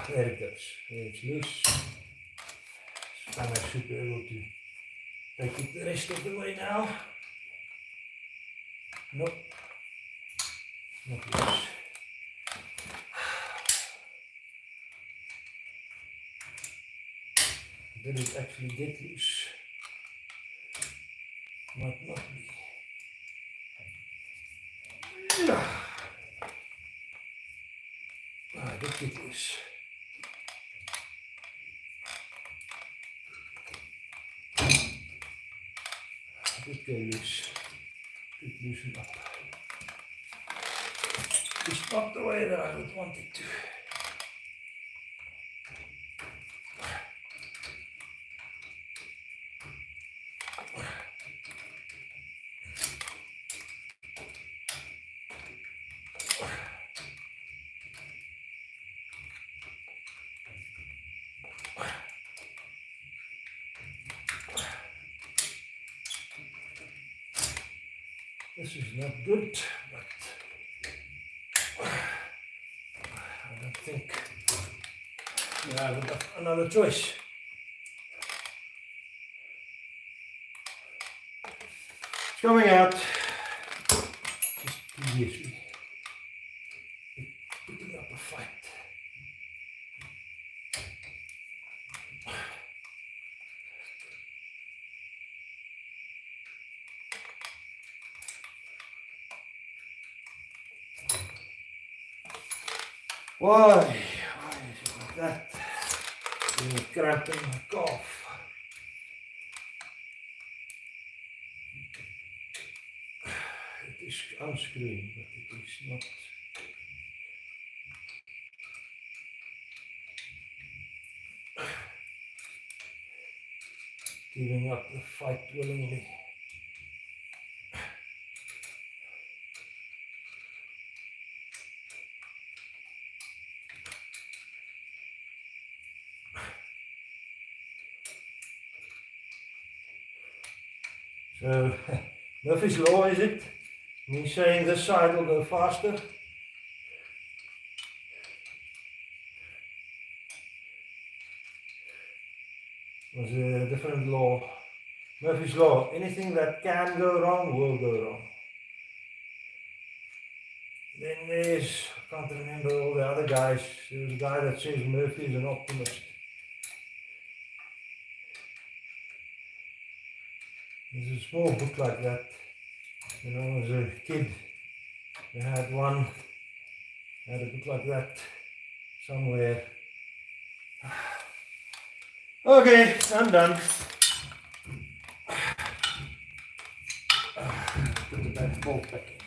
There it goes. There it's loose. And I should be able to take it the rest of the way now. Nope. Not loose. Did it actually get loose? Might not be. I did get loose. Did go loose. Did loosen up. Just not the way that I would want it to. This is not good, but I don't think I have another choice. coming out just previously. Putting up a fight. Why is it like that? Getting a cramp in my calf. It is unscrewing, but it is not. Giving up the fight willingly. So, Murphy's Law, is it? Me saying this side will go faster. Was a different law. Murphy's Law, anything that can go wrong will go wrong. Then there's, I can't remember all the other guys. There's a guy that says Murphy is an optimist. There's a small book like that. When I was a kid, I had a book like that somewhere. Okay, I'm done. Put the baseball back in.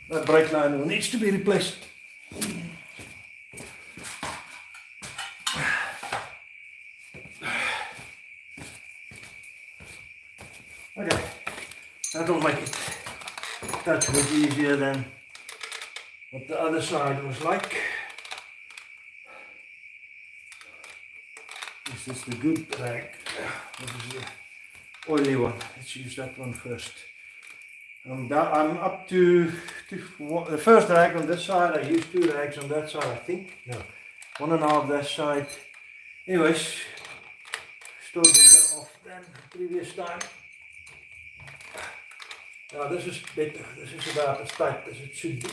That brake line needs to be replaced. Okay, that'll make it touch was easier than what the other side was like. This is the good rag. This is the oily one. Let's use that one first. I'm up to the first rag on this side. I used 2 rags on that side, I think. No, 1.5 that side. Anyways, still better off than the previous time. Now this is better. This is about as tight as it should be.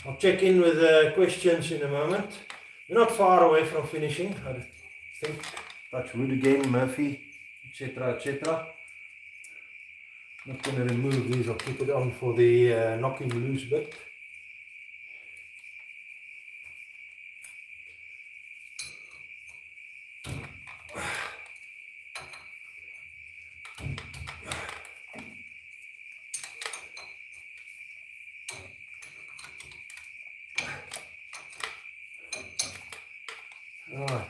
I'll check in with questions in a moment. We're not far away from finishing, I think. Touch wood again, Murphy, etc., etc. Not going to remove these. I'll keep it on for the knocking loose bit. Alright,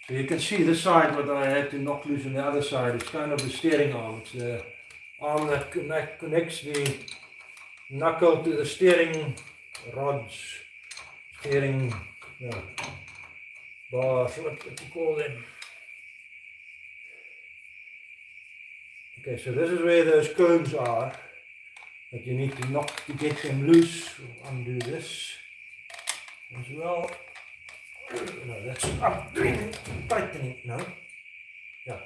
so you can see the side what I had to knock loose on the other side. It's kind of the steering arm. It's the arm that connects the knuckle to the steering rods, steering bars, what do you call them? Okay, so this is where those cones are that you need to knock to get them loose. We'll undo this as well. No, that's up doing tightening. No, yeah,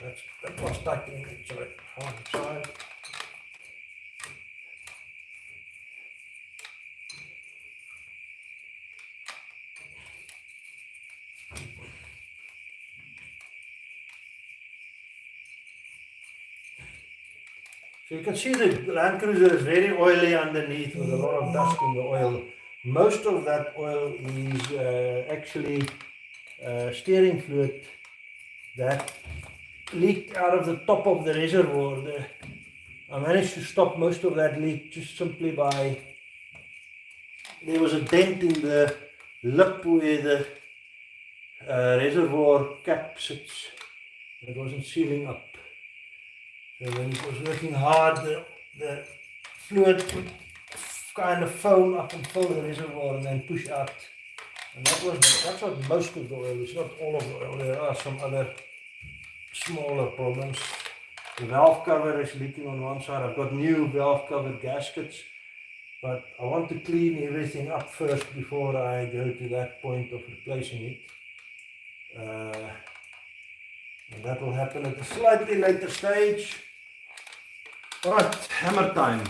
that was tightening it. Sorry, on the side. So you can see the Land Cruiser is very oily underneath with a lot of dust in the oil. Most of that oil is actually steering fluid that leaked out of the top of the reservoir. I managed to stop most of that leak just simply by, there was a dent in the lip where the reservoir cap sits. It wasn't sealing up. So when it was working hard, the fluid would kind of foam up and fill the reservoir and then push out. And that's what most of the oil is, not all of the oil. There are some other smaller problems. The valve cover is leaking on one side. I've got new valve cover gaskets but I want to clean everything up first before I go to that point of replacing it. And that will happen at a slightly later stage. Alright, hammer time.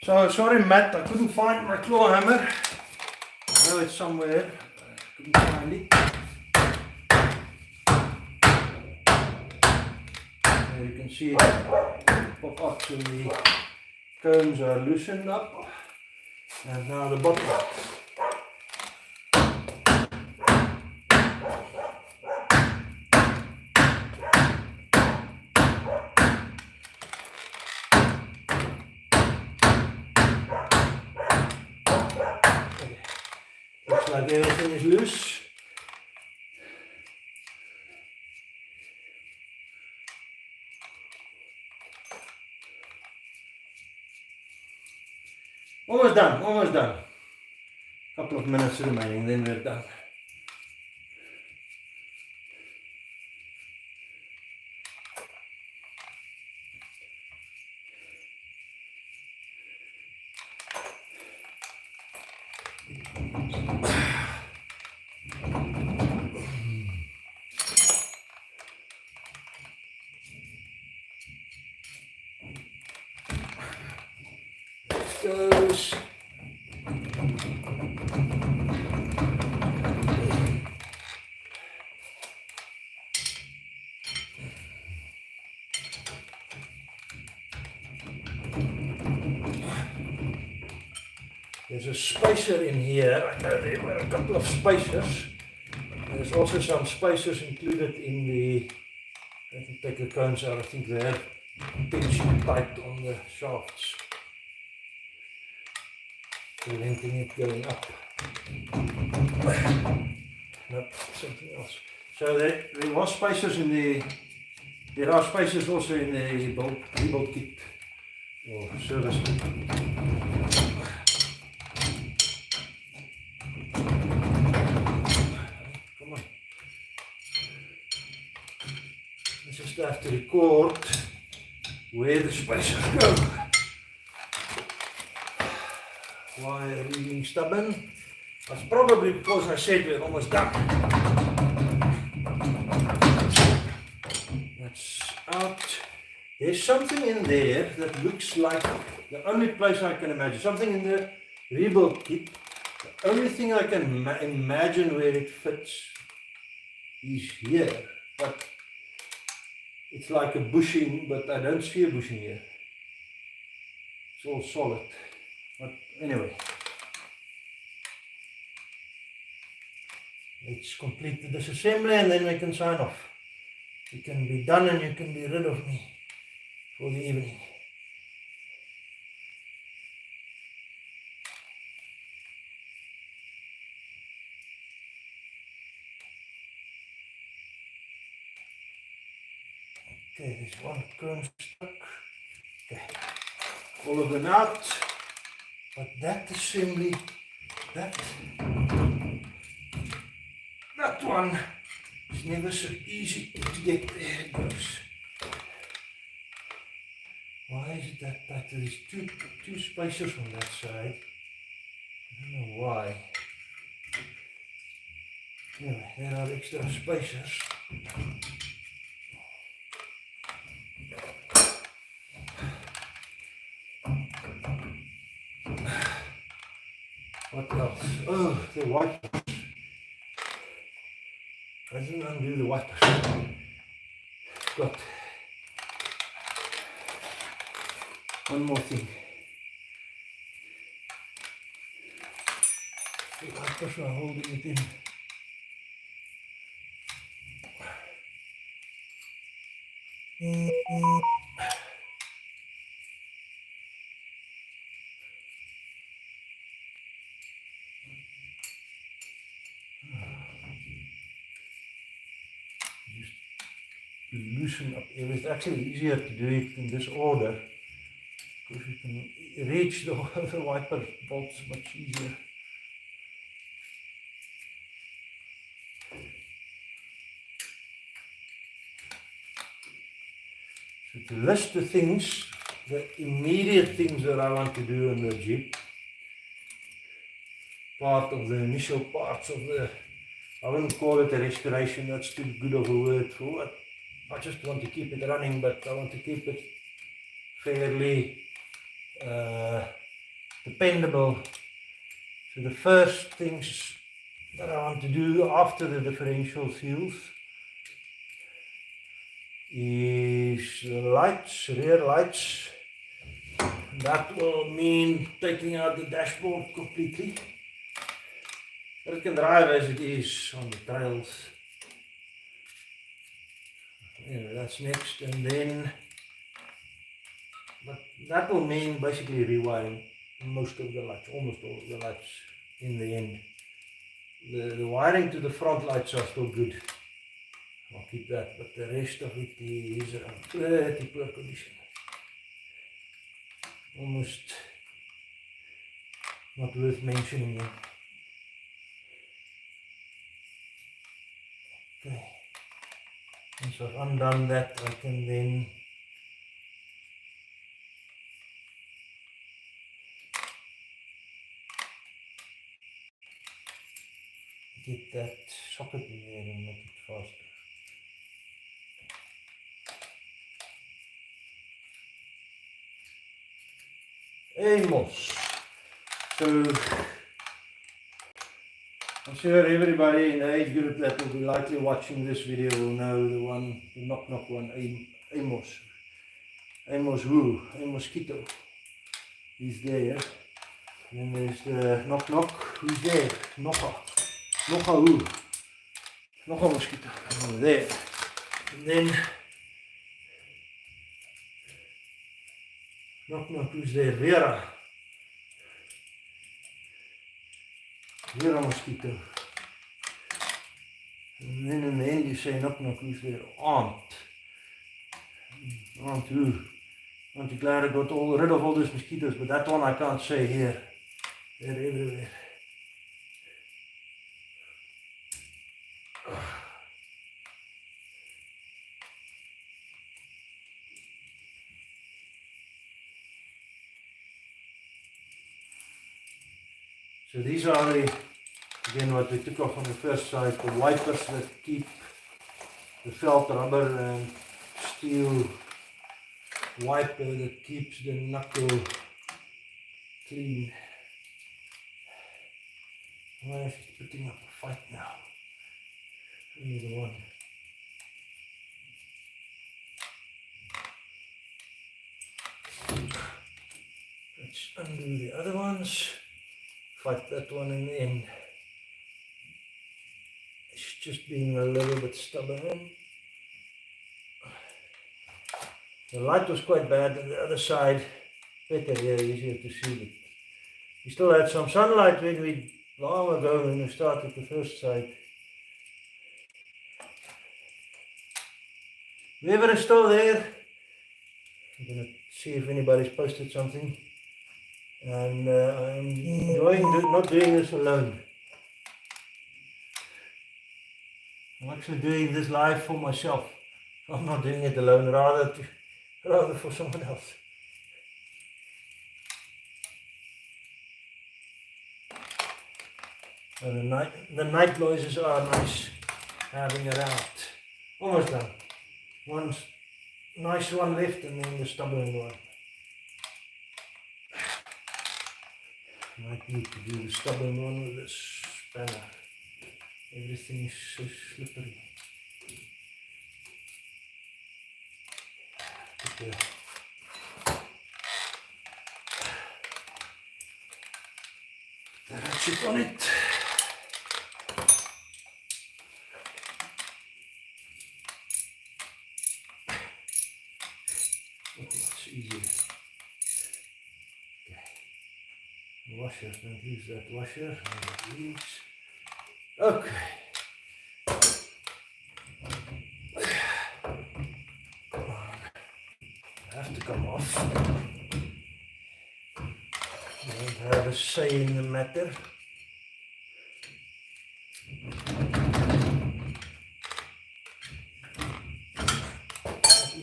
So, sorry Matt, I couldn't find my claw hammer. I know it's somewhere, I couldn't find it. There you can see it pop up, so the cones are loosened up. And now the bottom. Looks like everything is loose. Almost done, almost done. Couple of minutes remaining, then we're done. Goes. There's a spacer in here. I know there were a couple of spacers. There's also some spacers included in the. I can take the cones out. I think they're pinching tight on the shafts, preventing it going up. Nope, something else. So there was spacers in the. There are spacers also in the rebuild kit or service kit. Come on. I just have to record where the spacers go. Why are you being stubborn? That's probably because I said we're almost done. That's out. There's something in there that looks like the only place I can imagine. Something in the rebuild kit. The only thing I can imagine where it fits is here. But it's like a bushing, but I don't see a bushing here. It's all solid. But anyway, let's complete the disassembly and then we can sign off. You can be done and you can be rid of me for the evening. Okay, there's one cone stuck. Okay, all of them out. But that assembly, that one is never so easy to get there. It goes. Why is it that tight? There's two spacers on that side. I don't know why. Anyway, there are extra spacers. What else? Oh, the wipers. I didn't undo the wipers. Got one more thing. The wipers are holding it in. Loosen up. It's actually easier to do it in this order because you can reach the wiper bolts much easier. So to list the things, the immediate things that I want to do in the Jeep, part of the initial parts of the, I wouldn't call it a restoration, that's too good of a word for it. I just want to keep it running, but I want to keep it fairly dependable. So the first things that I want to do after the differential seals is the lights, rear lights. That will mean taking out the dashboard completely. But it can drive as it is on the trails. Anyway, that's next, and then, but that will mean basically rewiring most of the lights, almost all of the lights in the end. The wiring to the front lights are still good. I'll keep that, but the rest of it is around pretty poor condition. Almost not worth mentioning them. Okay. Once I've undone that, I can then get that socket in there and make it faster. Amos. So I'm sure everybody in the age group that will be likely watching this video will know the one, the knock knock one, Amos. Amos who? A mosquito. He's there. And then there's the knock knock, who's there? Nokka. Nokka who? Nokka mosquito. Over there. And then knock knock, who's there? Vera. Vera mosquito. And then in the end you say knock knock, who's there? Aunt. Aunt who? Aren't you glad I got rid of all those mosquitoes, but that one I can't say here. They're everywhere. So these are the, again what we took off on the first side, the wipers that keep the felt rubber and steel wiper that keeps the knuckle clean. Why is he putting up a fight now? Only the one. Let's undo the other ones. Fight that one in the end. It's just being a little bit stubborn. The light was quite bad on the other side. Better here, easier to see. But we still had some sunlight when we, long ago when we started the first side. Weaver is still there. I'm going to see if anybody's posted something. And I'm enjoying not doing this alone. I'm actually doing this live for myself. I'm not doing it alone, rather for someone else. And the night noises are nice having it out. Almost done. One nice one left and then the stubborn one. Might need to do the stubborn one with this spanner. Everything is so slippery. Put the ratchet on it. That's easier. Washer, don't use that washer. Okay. Come on. I have to come off. I don't have a say in the matter.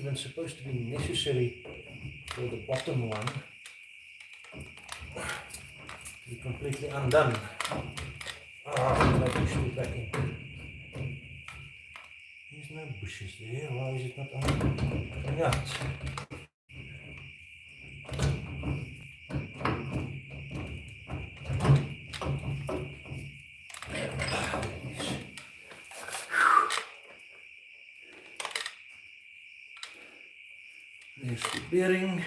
maintenance supposed to be necessary for the bottom one to be completely undone. Let me shoot back in. There's no bushes there. Why is it not coming out? There's the bearing.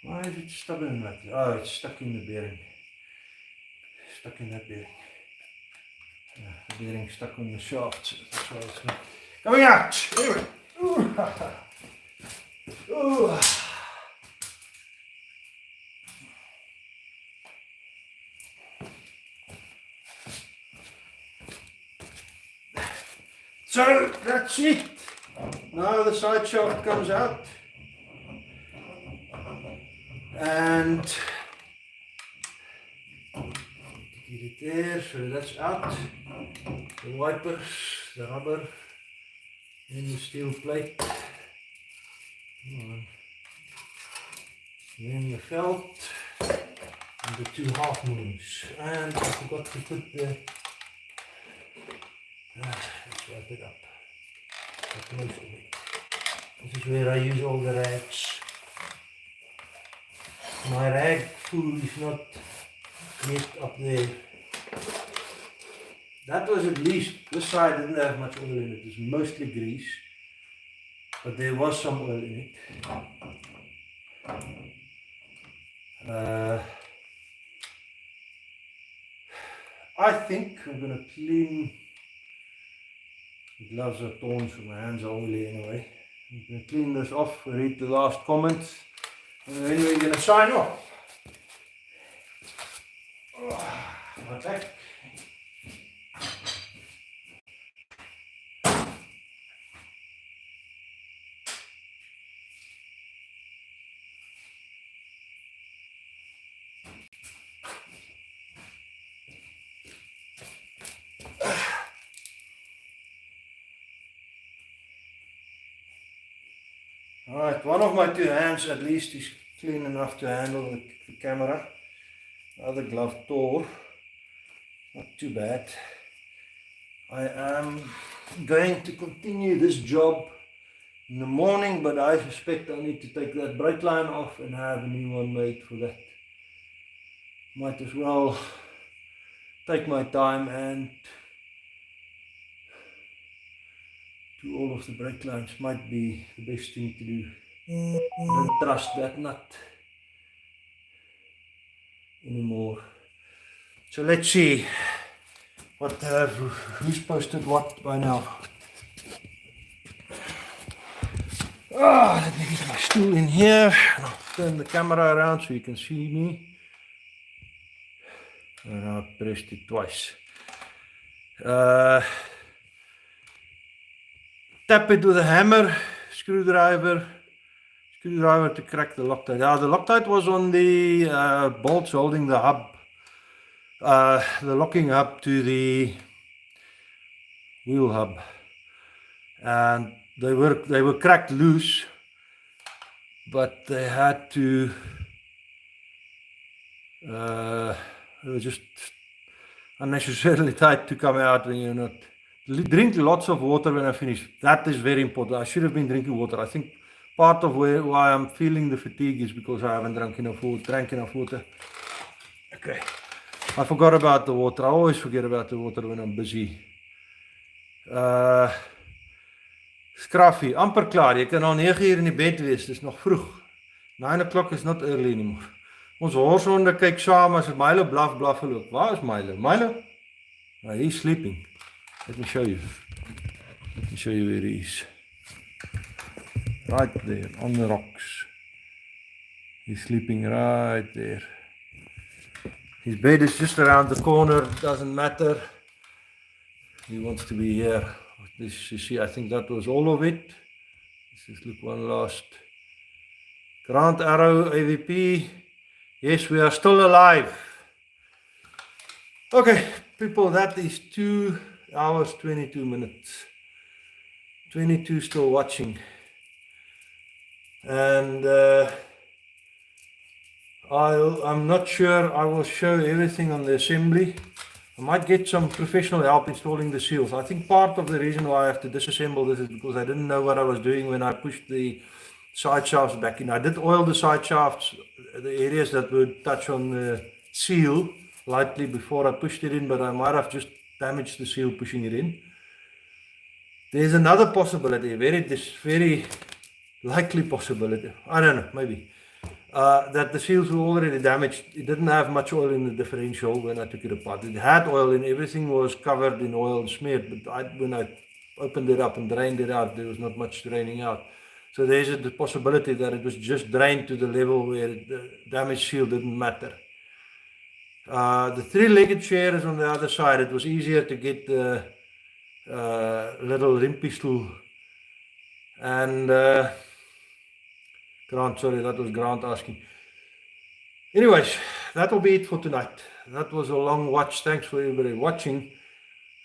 Why is it stubborn like that? Oh, it's stuck in the bearing. Stuck in that bearing. The bearing stuck on the shaft. That's why it's not coming out. Anyway. Ooh. So that's it. Now the side shaft comes out. And get it there, so that's out. The wipers, the rubber, and the steel plate. Then the felt and the 2 half moons. And I forgot to put the let's wipe it up. That's most of it. This is where I use all the rags. My rag food is not yet up there. That was at least, this side didn't have much oil in it. It was mostly grease, but there was some oil in it. I think I'm going to clean. The gloves are torn, so my hands are oily anyway. I'm going to clean this off, read the last comments, and then we're going to sign off. Okay. Alright, one of my 2 hands at least is clean enough to handle the camera. The other glove tore. Not too bad. I am going to continue this job in the morning, but I suspect I need to take that brake line off and have a new one made for that. Might as well take my time and do all of the brake lines. Might be the best thing to do. Don't trust that nut anymore. So let's see who's posted what by now. Let me get my stool in here. I'll turn the camera around so you can see me. And I pressed it twice. Tap it with a hammer, screwdriver to crack the Loctite. The Loctite was on the bolts holding the hub, the locking hub to the wheel hub, and they were cracked loose, but they had to. They were just unnecessarily tight to come out when you're not. Drink lots of water when I finish. That is very important. I should have been drinking water. I think part of why I'm feeling the fatigue is because I haven't drank enough water. Okay. I forgot about the water. I always forget about the water when I'm busy. Scruffy, amper klaar. Jy kan al 9 uur in die bed wees. Dis nog vroeg. 9 o'clock is not early anymore. Ons horshonde kyk saam as Milo blaf ook. Waar is Milo? Milo? He's sleeping. Let me show you. Let me show you where he is. Right there, on the rocks. He's sleeping right there. His bed is just around the corner, it doesn't matter. He wants to be here. This, you see, I think that was all of it. Let's just look one last. Grand Arrow, AVP. Yes, we are still alive. Okay, people, that is 2 hours, 22 minutes. 22 still watching. And I'm not sure I will show everything on the assembly. I might get some professional help installing the seals. I think part of the reason why I have to disassemble this is because I didn't know what I was doing when I pushed the side shafts back in. I did oil the side shafts, the areas that would touch on the seal lightly before I pushed it in, but I might have just damaged the seal pushing it in. There's another possibility, very likely possibility, I don't know, maybe, that the seals were already damaged. It didn't have much oil in the differential when I took it apart. It had oil and everything was covered in oil and smeared, but when I opened it up and drained it out, there was not much draining out. So there's the possibility that it was just drained to the level where the damaged seal didn't matter. The three-legged chair is on the other side. It was easier to get the little rimpy stool. And Grant, sorry, that was Grant asking. Anyways, that will be it for tonight. That was a long watch. Thanks for everybody watching.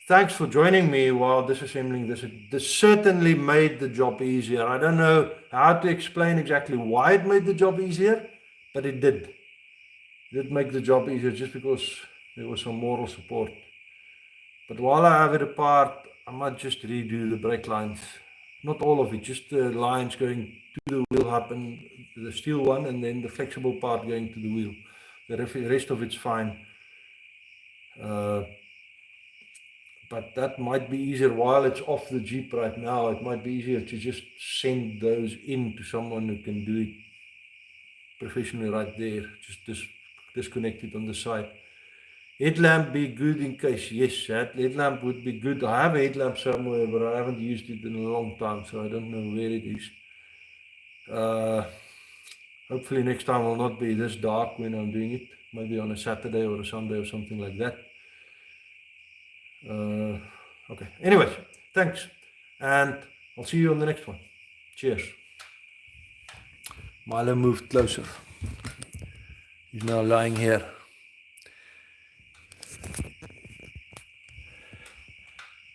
Thanks for joining me while disassembling this. This certainly made the job easier. I don't know how to explain exactly why it made the job easier, but it did. It did make the job easier just because there was some moral support. But while I have it apart, I might just redo the brake lines. Not all of it, just the lines going to the wheel hub and the steel one, and then the flexible part going to the wheel. The rest of it's fine. But that might be easier while it's off the Jeep right now. It might be easier to just send those in to someone who can do it professionally right there. Just disconnect it on the side. Headlamp be good in case, yes, that headlamp would be good. I have a headlamp somewhere, but I haven't used it in a long time, so I don't know where it is. Hopefully next time will not be this dark when I'm doing it. Maybe on a Saturday or a Sunday or something like that. Okay, anyways, thanks, and I'll see you on the next one. Cheers. Milo moved closer. He's now lying here.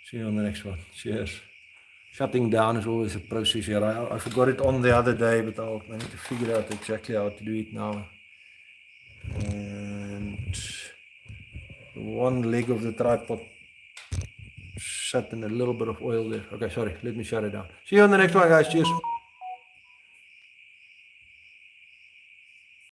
See you on the next one. Cheers. Shutting down is always a process here. I forgot it on the other day, but I need to figure out exactly how to do it now. And one leg of the tripod sat in a little bit of oil there. Okay, sorry, let me shut it down. See you on the next one, guys. Cheers.